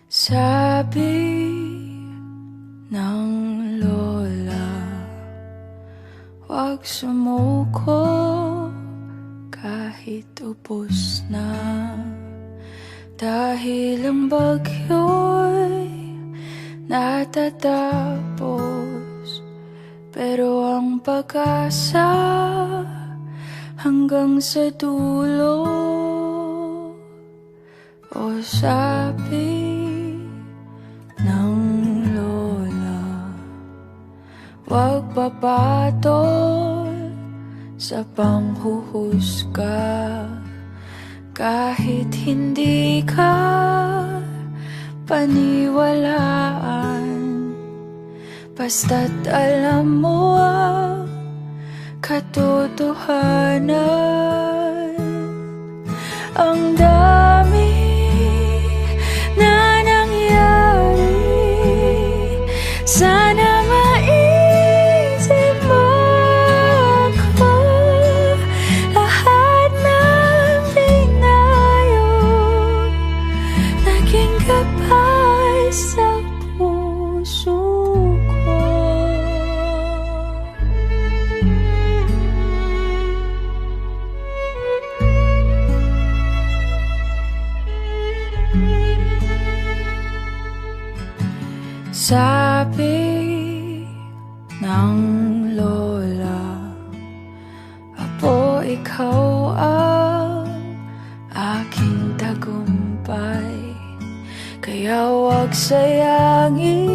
[SPEAKER 4] Sabi ng lola, huwag sumuko kahit ubos na, dahil ang bagyo'y natatapos, pero ang pag-asa hanggang sa dulo. O sabi ng lola, huwag papatol sa panghuhusga, kahit hindi ka paniwalaan, basta't alam mo ang katotohanan. Ang dami na nangyari, sana maisip mo ako. Lahat ng dinayo naging kapal sa puso ko. Sabi ng lola, apo, ikaw ang aking tagumpay, kaya huwag sayangin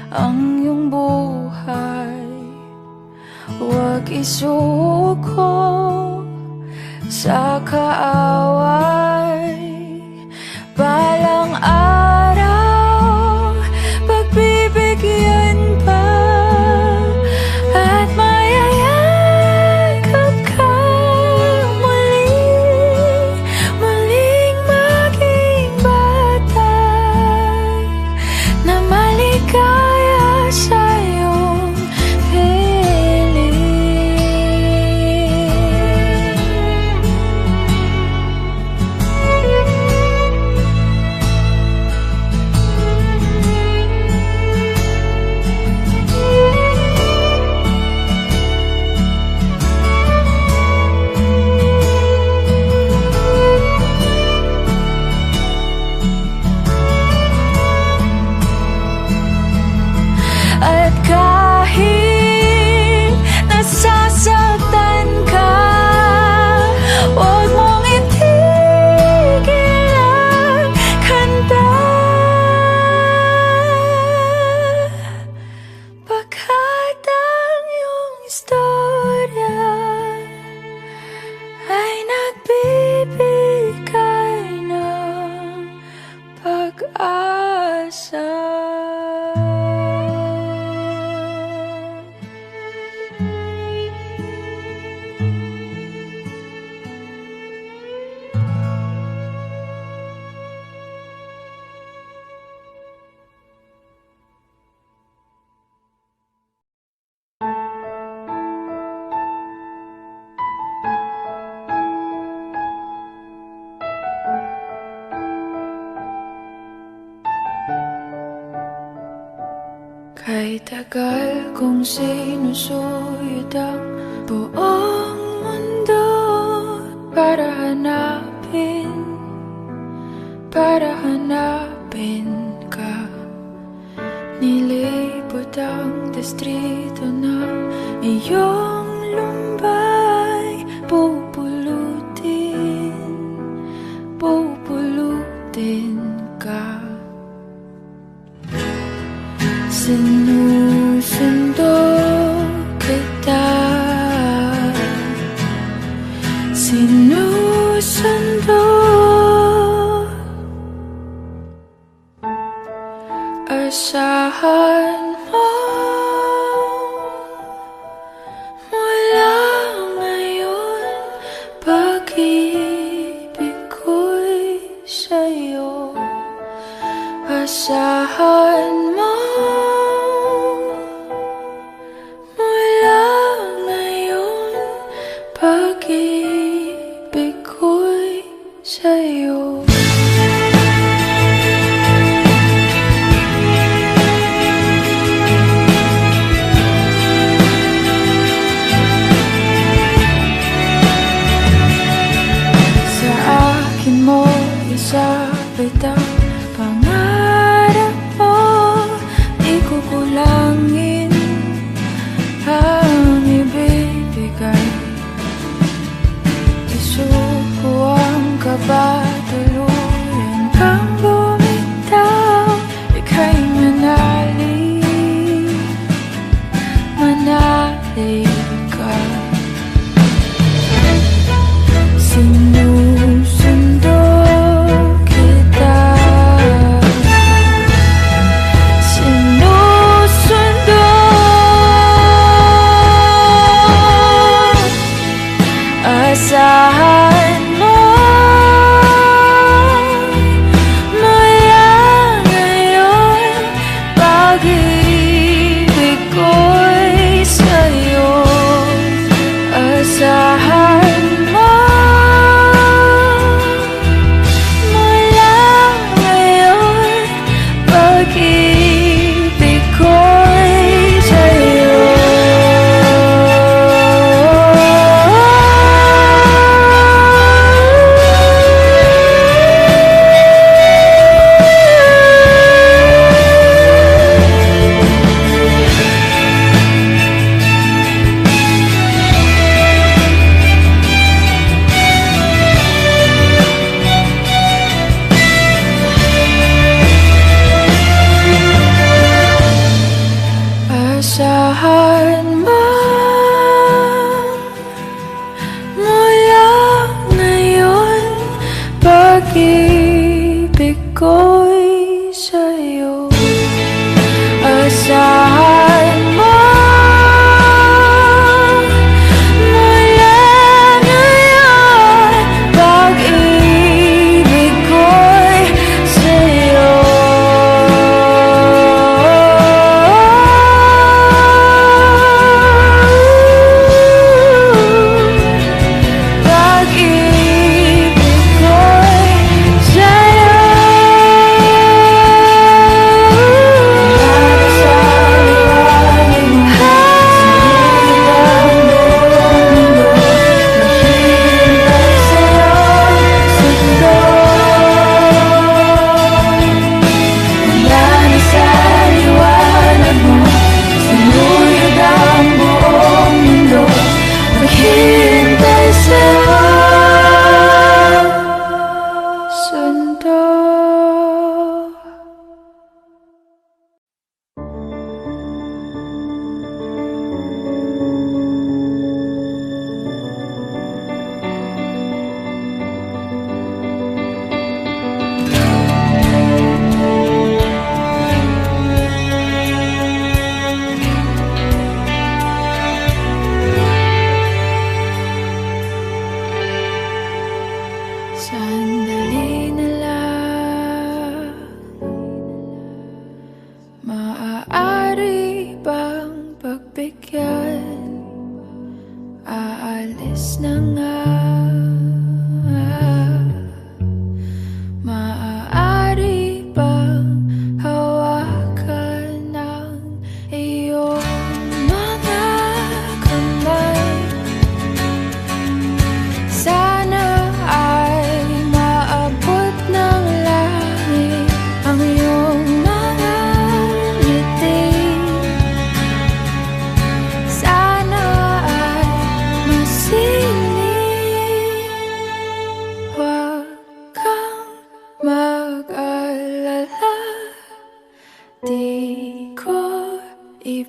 [SPEAKER 4] ang iyong buhay. Huwag isuko sa kaaway. Balang araw pagbibigyan pa, at mayayakap ka muli, muling maging batay na maligaya sa iyong piling. pag-asa.
[SPEAKER 1] Kay tagal kong sinusuyod ang buong mundo para hanapin ka. Nilibot ang distrito ng iyong lumbay. Pupulutin ka. Sinusundo kita, sinusundo. Asahan mo mula ngayon, pag-ibig ko'y sa'yo. Asahan mo mula ngayon, pag-ibig ko'y sa'yo. Sa akin mo isabit ang pangarap mo,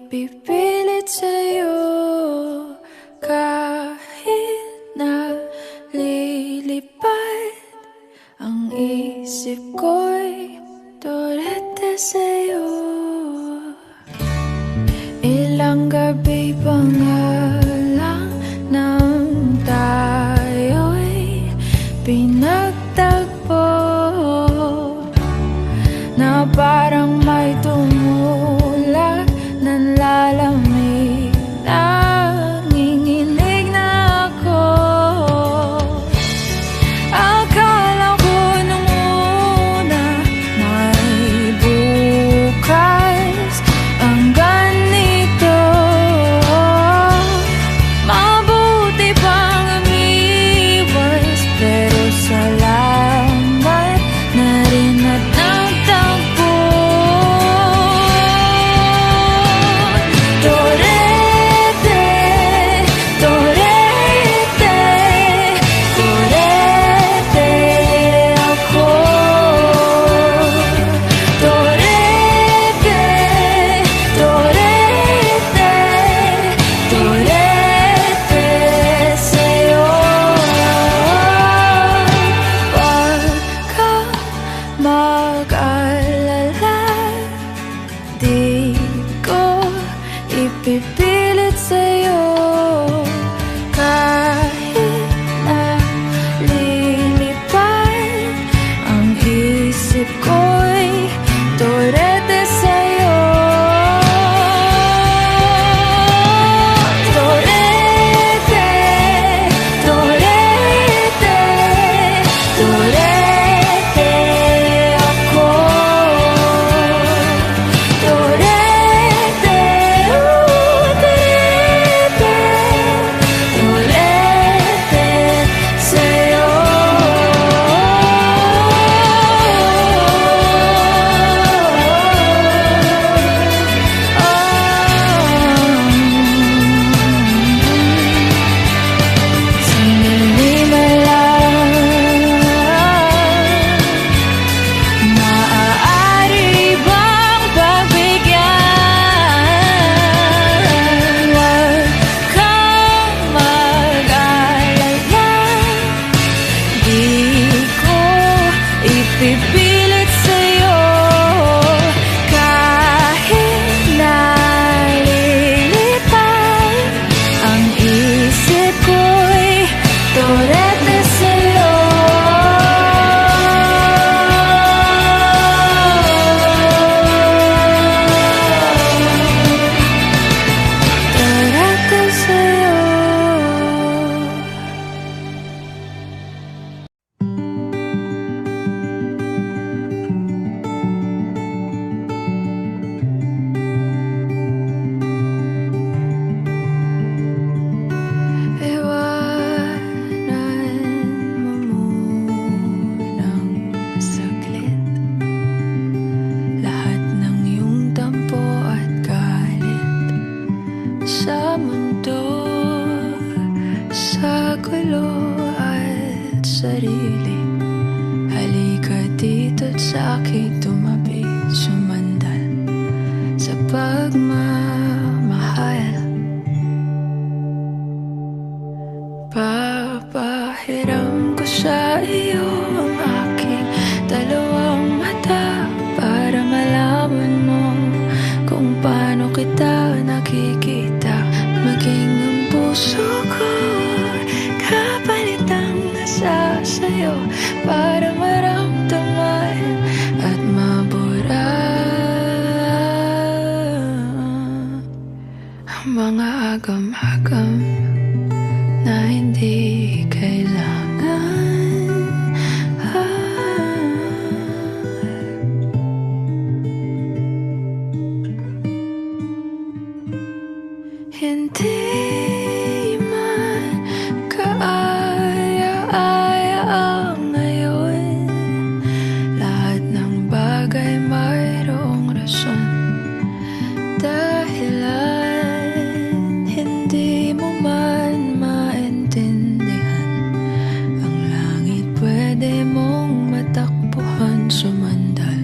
[SPEAKER 1] ipipilit sa'yo kahit na lilipad ang isip ko'y turete sa'yo. Ilang gabi pa nga lang nang tayo'y pinagtagpo na parang may tumulak ng lalamig. Nanginginig na ako. Akala ko nung una may bukas ang ganito. Mabuti pang umiwas, pero salamat na rin at nagtagpo. Torete, torete, torete ako. Torete, torete, torete sa'yo. Huwag kang mag-alala, di ko ipipilit sa'yo kahit na lilipad ang isip ko'y turete sa'yo. Torete, torete, torete ako. Torete, torete, torete sa'yo. Sandali man lang, maaari bang pagbigyan? Huwag kang mag-alala, di ko ipipilit sa'yo kahit na lilipad ang isip ko'y turete sa'yo. Turete sa'yo. Iwanan mo munang saglit lahat ng iyong tampo at galit sa mundo, sa gulo at sarili. Halika dito't sa akin tumabi, sumandal sa pagmamahal. Papahiram ko sa iyo ang aking dalawang mata para malaman mo kung paano kita nakikita. Maging ang puso ko kapalit ang nasa sa'yo para maramdaman at mabura ang mga agam-agam na hindi kailangan. Hindi man kaaya-aya ang ngayon, lahat ng bagay mayroong rason. Dahilan hindi mo man maintindihan, ang langit pwede mong matakbuhan, sumandal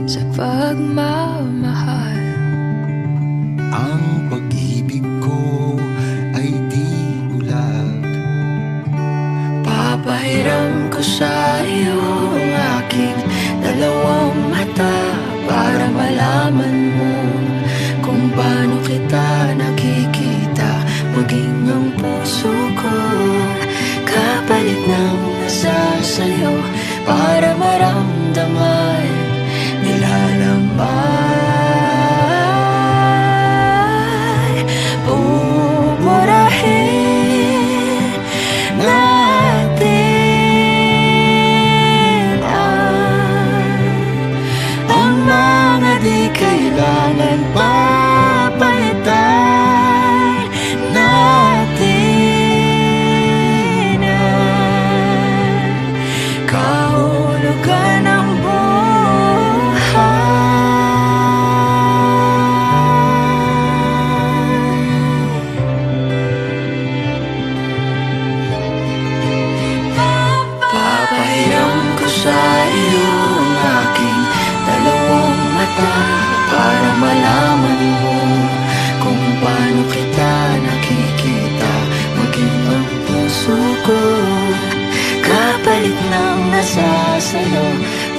[SPEAKER 1] sa pagmamahal.
[SPEAKER 5] Ang pag-ibig ko ay di bulag.
[SPEAKER 4] Papahiram ko sa iyo ang aking dalawang mata para malaman mo kung paano kita nakikita, maging ang puso ko kapalit ng nasa sa'yo para maramdaman nilalaman. Pupurahin natin ang mga di kailangan papalitan natin ang kahulugan ng papahiram ko sa iyo ang aking dalawang mata para malaman mo kung paano kita nakikita, maging ang puso ko kapalit ng nasa sa'yo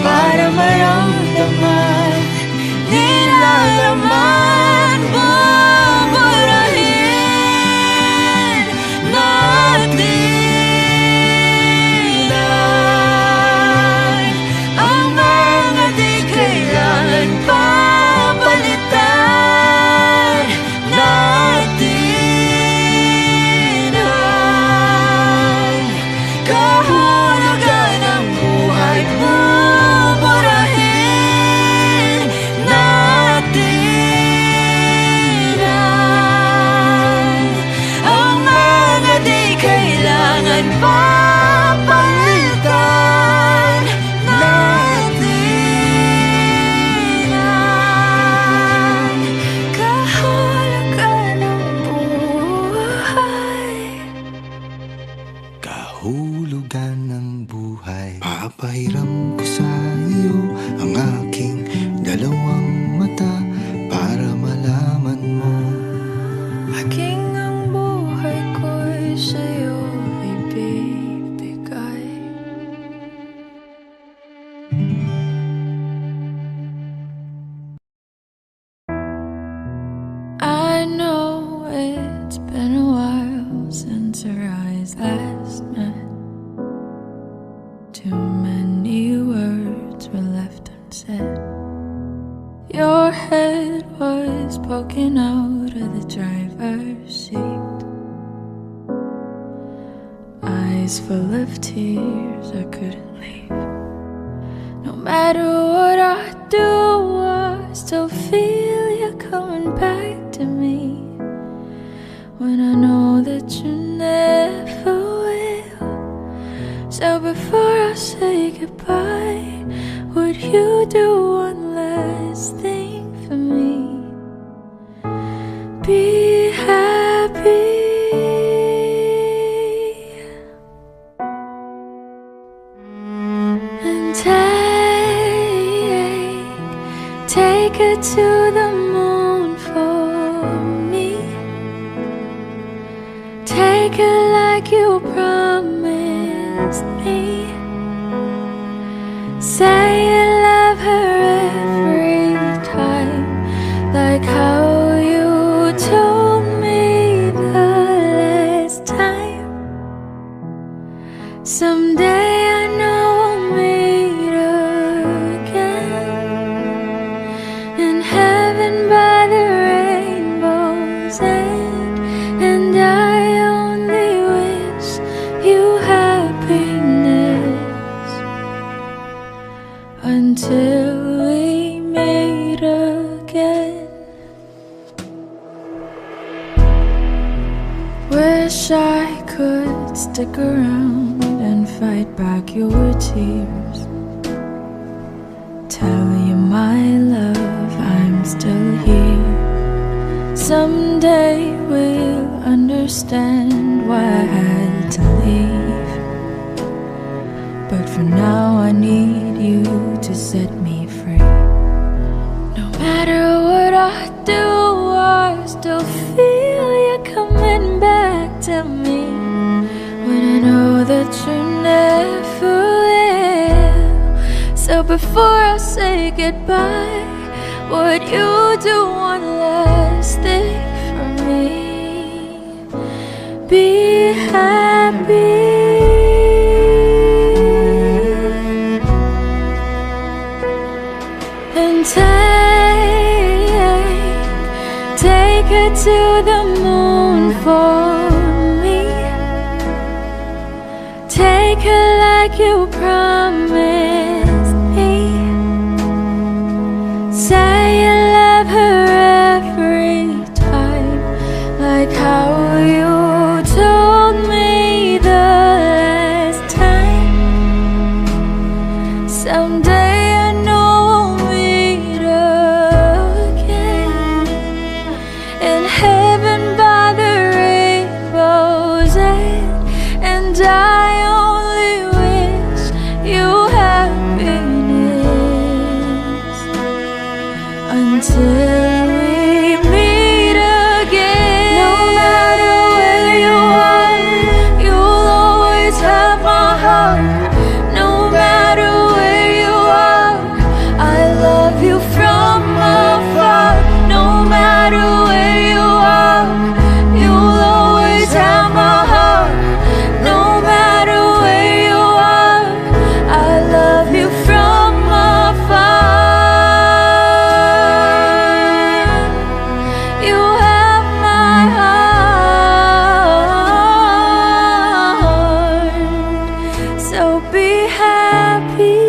[SPEAKER 4] para maramdaman nilalaman. Buburahin natin ang mga di kailangan papalitan natin ang kahulugan ng buhay. Buburahin natin ang mga di kailangan papalitan natin ang kahulugan ng buhay.
[SPEAKER 5] Kahulugan ng buhay. Papahiram ko sa iyo ang aking dalawang mata para malaman mo.
[SPEAKER 4] Aking ang buhay ko'y sa'yo ibibigay. I know it's been a while since our eyes last met. Too many words were left unsaid. Your head was poking out of the driver's seat, eyes full of tears, I couldn't leave. No matter what I do, I still feel you coming back to me. When I know that you never will. So before I say goodbye, would you do one last thing for me? Be happy and take her to the moon for me. Take her like you promised me. Say you love her every time, like how you told me the last time. Someday I know we'll meet again in heaven by the rainbow's end, and I only wish you happiness until we meet again. Wish I could stick around and fight back your tears. Tell you my love, I'm still here. Someday we'll understand why I had to leave. But for now I need you to set me free. No matter what I do, I still feel you coming back to me when I know that you never will. So before I say goodbye, would you do one last thing for me? Be happy and take it to the moon for me. Take it like you promised me. Say you love her every time, like how you told me the last time. Someday I know we'll meet again in heaven by the rainbow's end, and I only wish you happiness until we meet again. No matter where you are, you'll always have my heart. No matter where you are, I love you from afar. No matter where you are, you'll always have my heart. No matter where you are, I love you from afar. You have my heart. So be happy.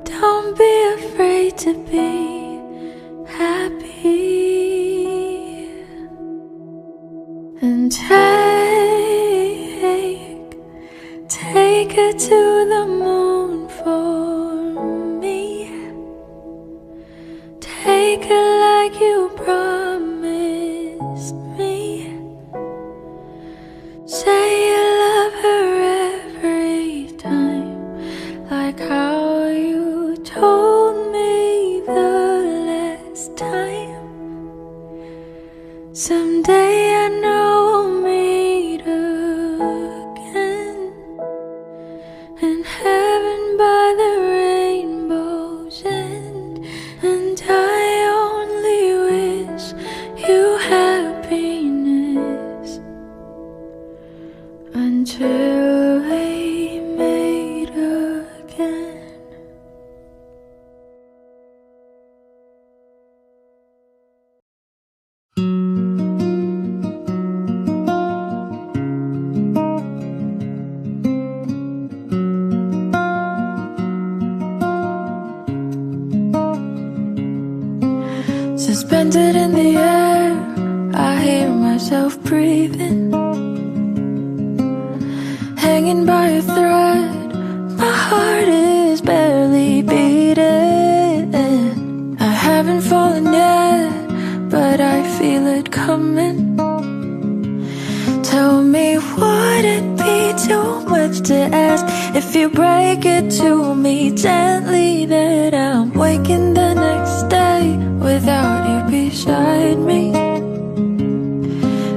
[SPEAKER 4] Don't be afraid to be happy. And take it to the moon for me. Take it like you promised me. Say you love her every time, like how you told me the last time. Someday I know we'll meet again in heaven by the rainbow's end, and I only wish you happiness until we meet again. Suspended in the air, I hear myself breathing, hanging by a thread. My heart is barely beating. I haven't fallen yet, but I feel it coming. Tell me, would it be too much to ask if you break it to me gently that I'm waking the next day without you beside me?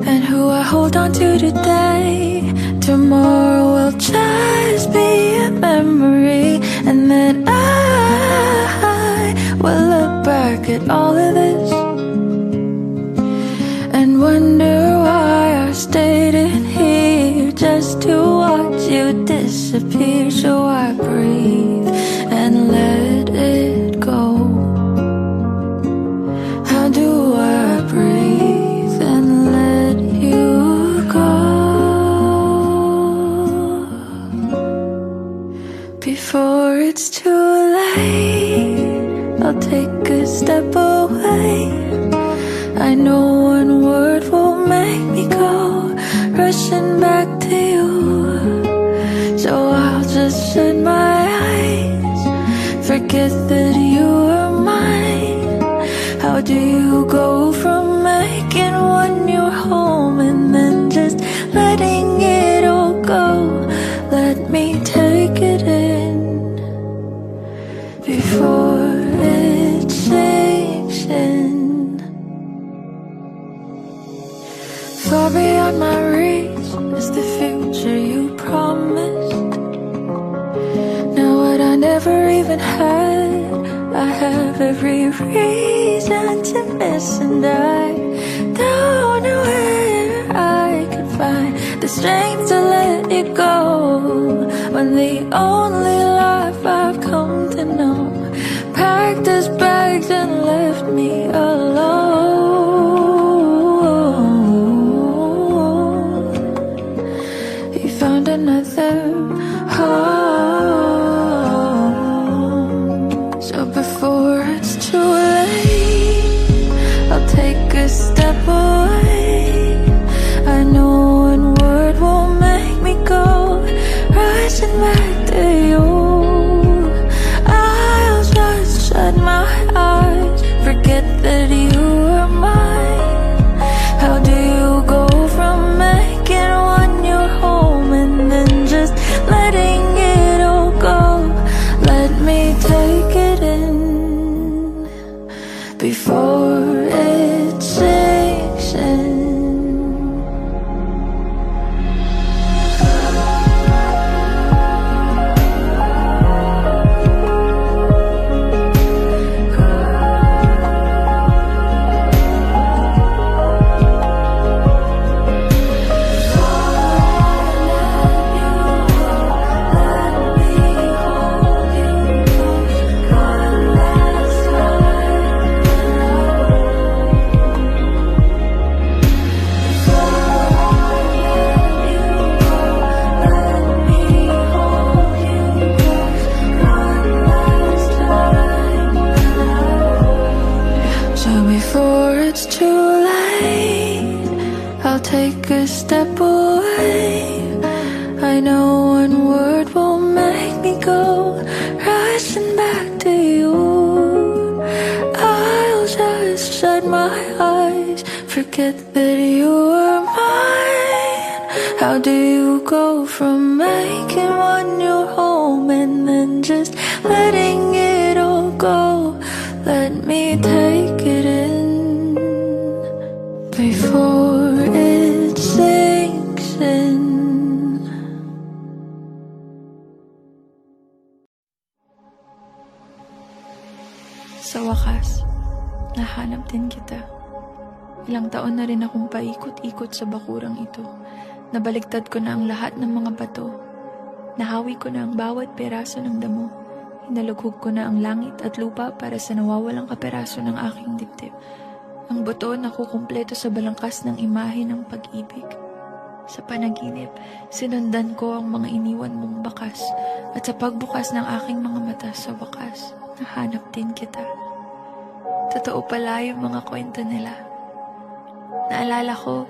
[SPEAKER 4] And who I hold on to today, tomorrow will just be a memory. And then I will look back at all of this and wonder why I stayed in here just to watch you disappear. So I breathe and let it go. How do I breathe and let you go before it's too late? I'll take a step away. I know one word will make me go rushing back to you. So I'll just shut my eyes, forget that you are mine. How do you go from making one your home and then just letting it all go? Let me take it in before it sinks beyond my reach is the future you promised. Now what I never even had, I have every reason to miss, and I don't know where I can find the strength to let it go, when the only life I've come to know packed his bags and left me alone. He found another home. So before it's too late, I'll take a step away. I know one word won't make me go rushing back to you. I'll just shut my eyes, forget that you are mine. How do you go from making one your home and then just letting it all go? Let me take it in before it sinks in. Take a step away. I know one word won't make me go rushing back to you. I'll just shut my eyes, forget that you are mine. How do you go from making one your home and then just letting it all go? Let me take it in before it sinks in. Sa wakas, nahanap din kita. Ilang taon na rin akong paikot-ikot sa bakurang ito. Nabaligtad ko na ang lahat ng mga bato. Nahawi ko na ang bawat peraso ng damo. Hinalughog ko na ang langit at lupa para sa nawawalang kaperaso ng aking dibdib. Ang buto na kukumpleto sa balangkas ng imahe ng pag-ibig. Sa panaginip, sinundan ko ang mga iniwan mong bakas, at sa pagbukas ng aking mga mata sa wakas, nahanap din kita. Totoo pala yung mga kwento nila. Naalala ko,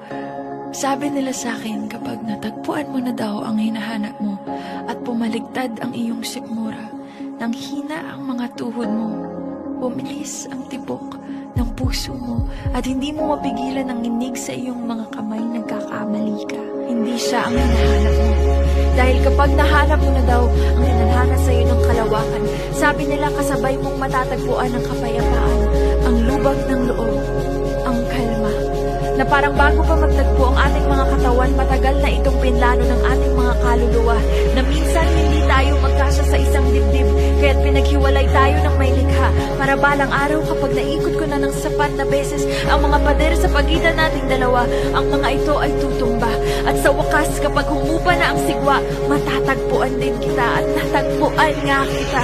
[SPEAKER 4] sabi nila sa akin kapag natagpuan mo na daw ang hinahanap mo at pumaligtad ang iyong sikmura, nang hina ang mga tuhod mo, bumilis ang tibok ng puso mo at hindi mo mapigilan ang inig sa iyong mga kamay, nagkakamali ka. Hindi siya ang hinahanap mo. Dahil kapag nahanap mo na daw ang hinahanap sa iyo ng kalawakan, sabi nila kasabay mong matatagpuan ang kapayapaan, ang lubag ng loob, ang kalma. Na parang bago pa magtagpo ang ating mga katawan, matagal na itong pinlano ng ating mga kaluluwa, na minsan hindi tayo magkasya sa isang dibdib, kaya't pinaghiwalay tayo ng may likha, para balang araw kapag naikot ko na ng sapat na beses ang mga pader sa pagitan nating dalawa, ang mga ito ay tutumba. At sa wakas, kapag humupa na ang sigwa, matatagpuan din kita at natagpuan nga kita.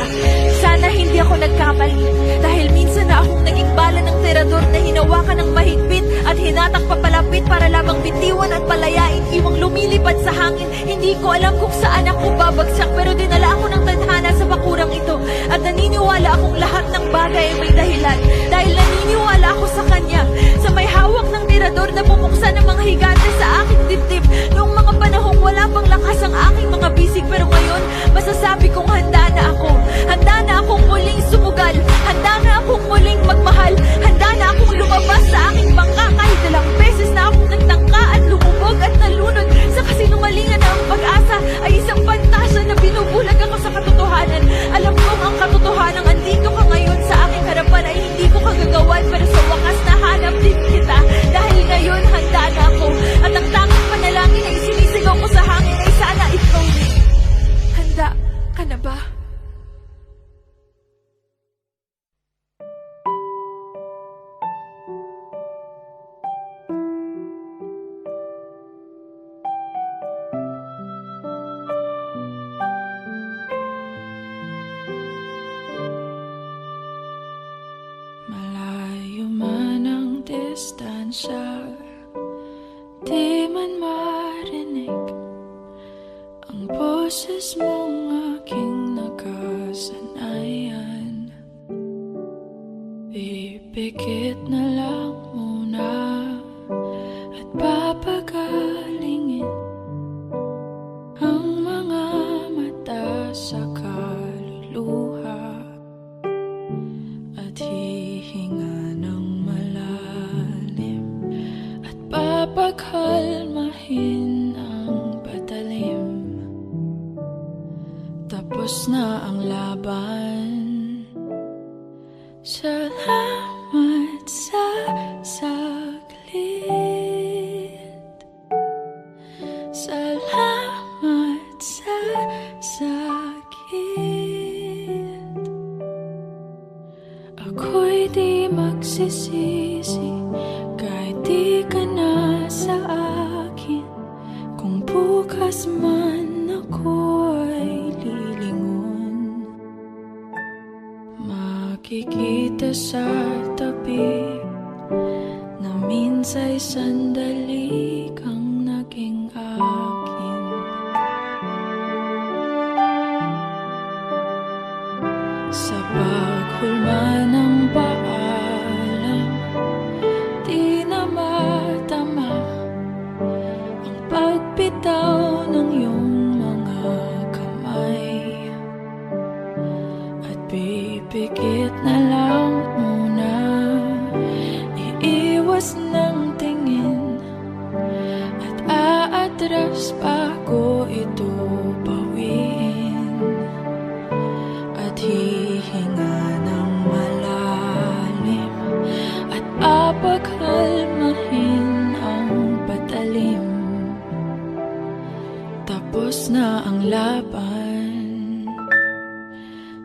[SPEAKER 4] Sana hindi ako nagkamali, dahil minsan na akong naging bala ng tirador na hinawakan ng mahigpit at hinatak papalapit para lamang bitiwan at palayain, iwang lumilipad sa hangin. Hindi ko alam kung saan ako babagsak, pero dinala ako ng tadhana sa bakurang ito, at naniniwala akong lahat ng bagay ay may dahilan, dahil naniniwala ako sa kanya, sa may hawak ng tirador na bumuksan ng mga higante sa aking dibdib. Noong mga panahong wala pang lakas ang aking mga bisig, pero ngayon masasabi kong handa na ako. Handa na akong muling sumugal, handa na akong muling magmahal, handa na akong lumabas sa aking bangka kahit ilang beses na akong nagtangka at lumubog at nalunod sa kasinungalingan na ang pag-asa ay isang pantasya na binubulag ako sa katotohanan. Alam kong ang katotohanan andito ka ngayon sa aking harapan ay hindi ko kagagawan, pero sa wakas nahanap din kita, dahil ngayon handa na ako, at ang tanging distansya, di man marinig ang boses mong aking nakasanayan. Pipikit na lang muna at papagalingin ang mga mata sa kaluluha at hihinga ng malalim at papagkalmahin ang patalim. Tapos na ang laban. Salamat sa saglit. Salamat sa sakit. Ako'y di magsisisi kahit di ka na sa akin. Kung bukas man ako'y lilingon, makikita sa tabi na minsa'y sandali kang naging akin. Sa paghulma ng paalam, di na matama ang pagbitaw ng iyong mga kamay. At pipikit na lang muna, iiwas ng tingin at aatras bago ito bawiin. At hihinga ng malalim at papagkalmahin ang patalim. Tapos na ang laban.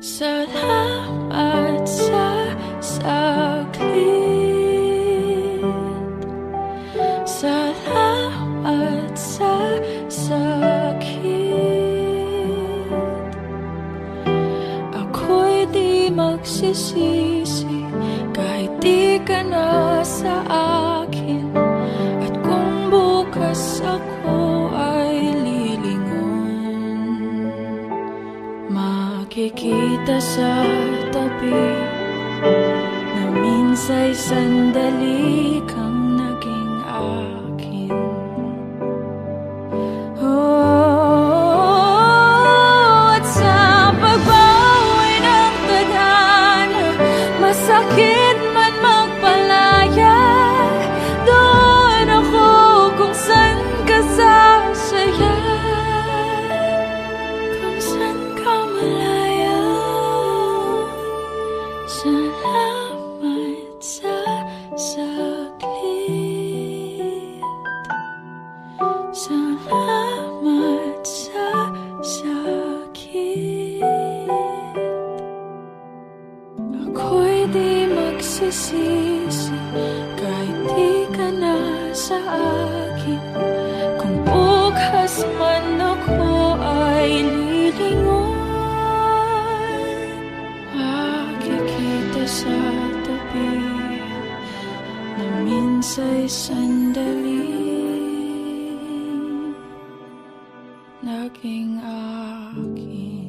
[SPEAKER 4] Salamat sa saglit. Salamat sa sakit. Ako'y di magsisisi kahit di ka na sa akin. At kung bukas ako ay lilingon, makikita sa tabi na minsa'y sandali kang naging akin. At sa pagbawi ng tadhana, masakit man magpalaya, doon ako kung saan ka sasaya, kung saan ka malaya. Salamat sa saglit. Salamat sa sakit. Ako'y di magsisisi kahit di ka na sa akin. Kung bukas man ako ay lilingon, makikita sa tabi na minsa'y sandali naging akin.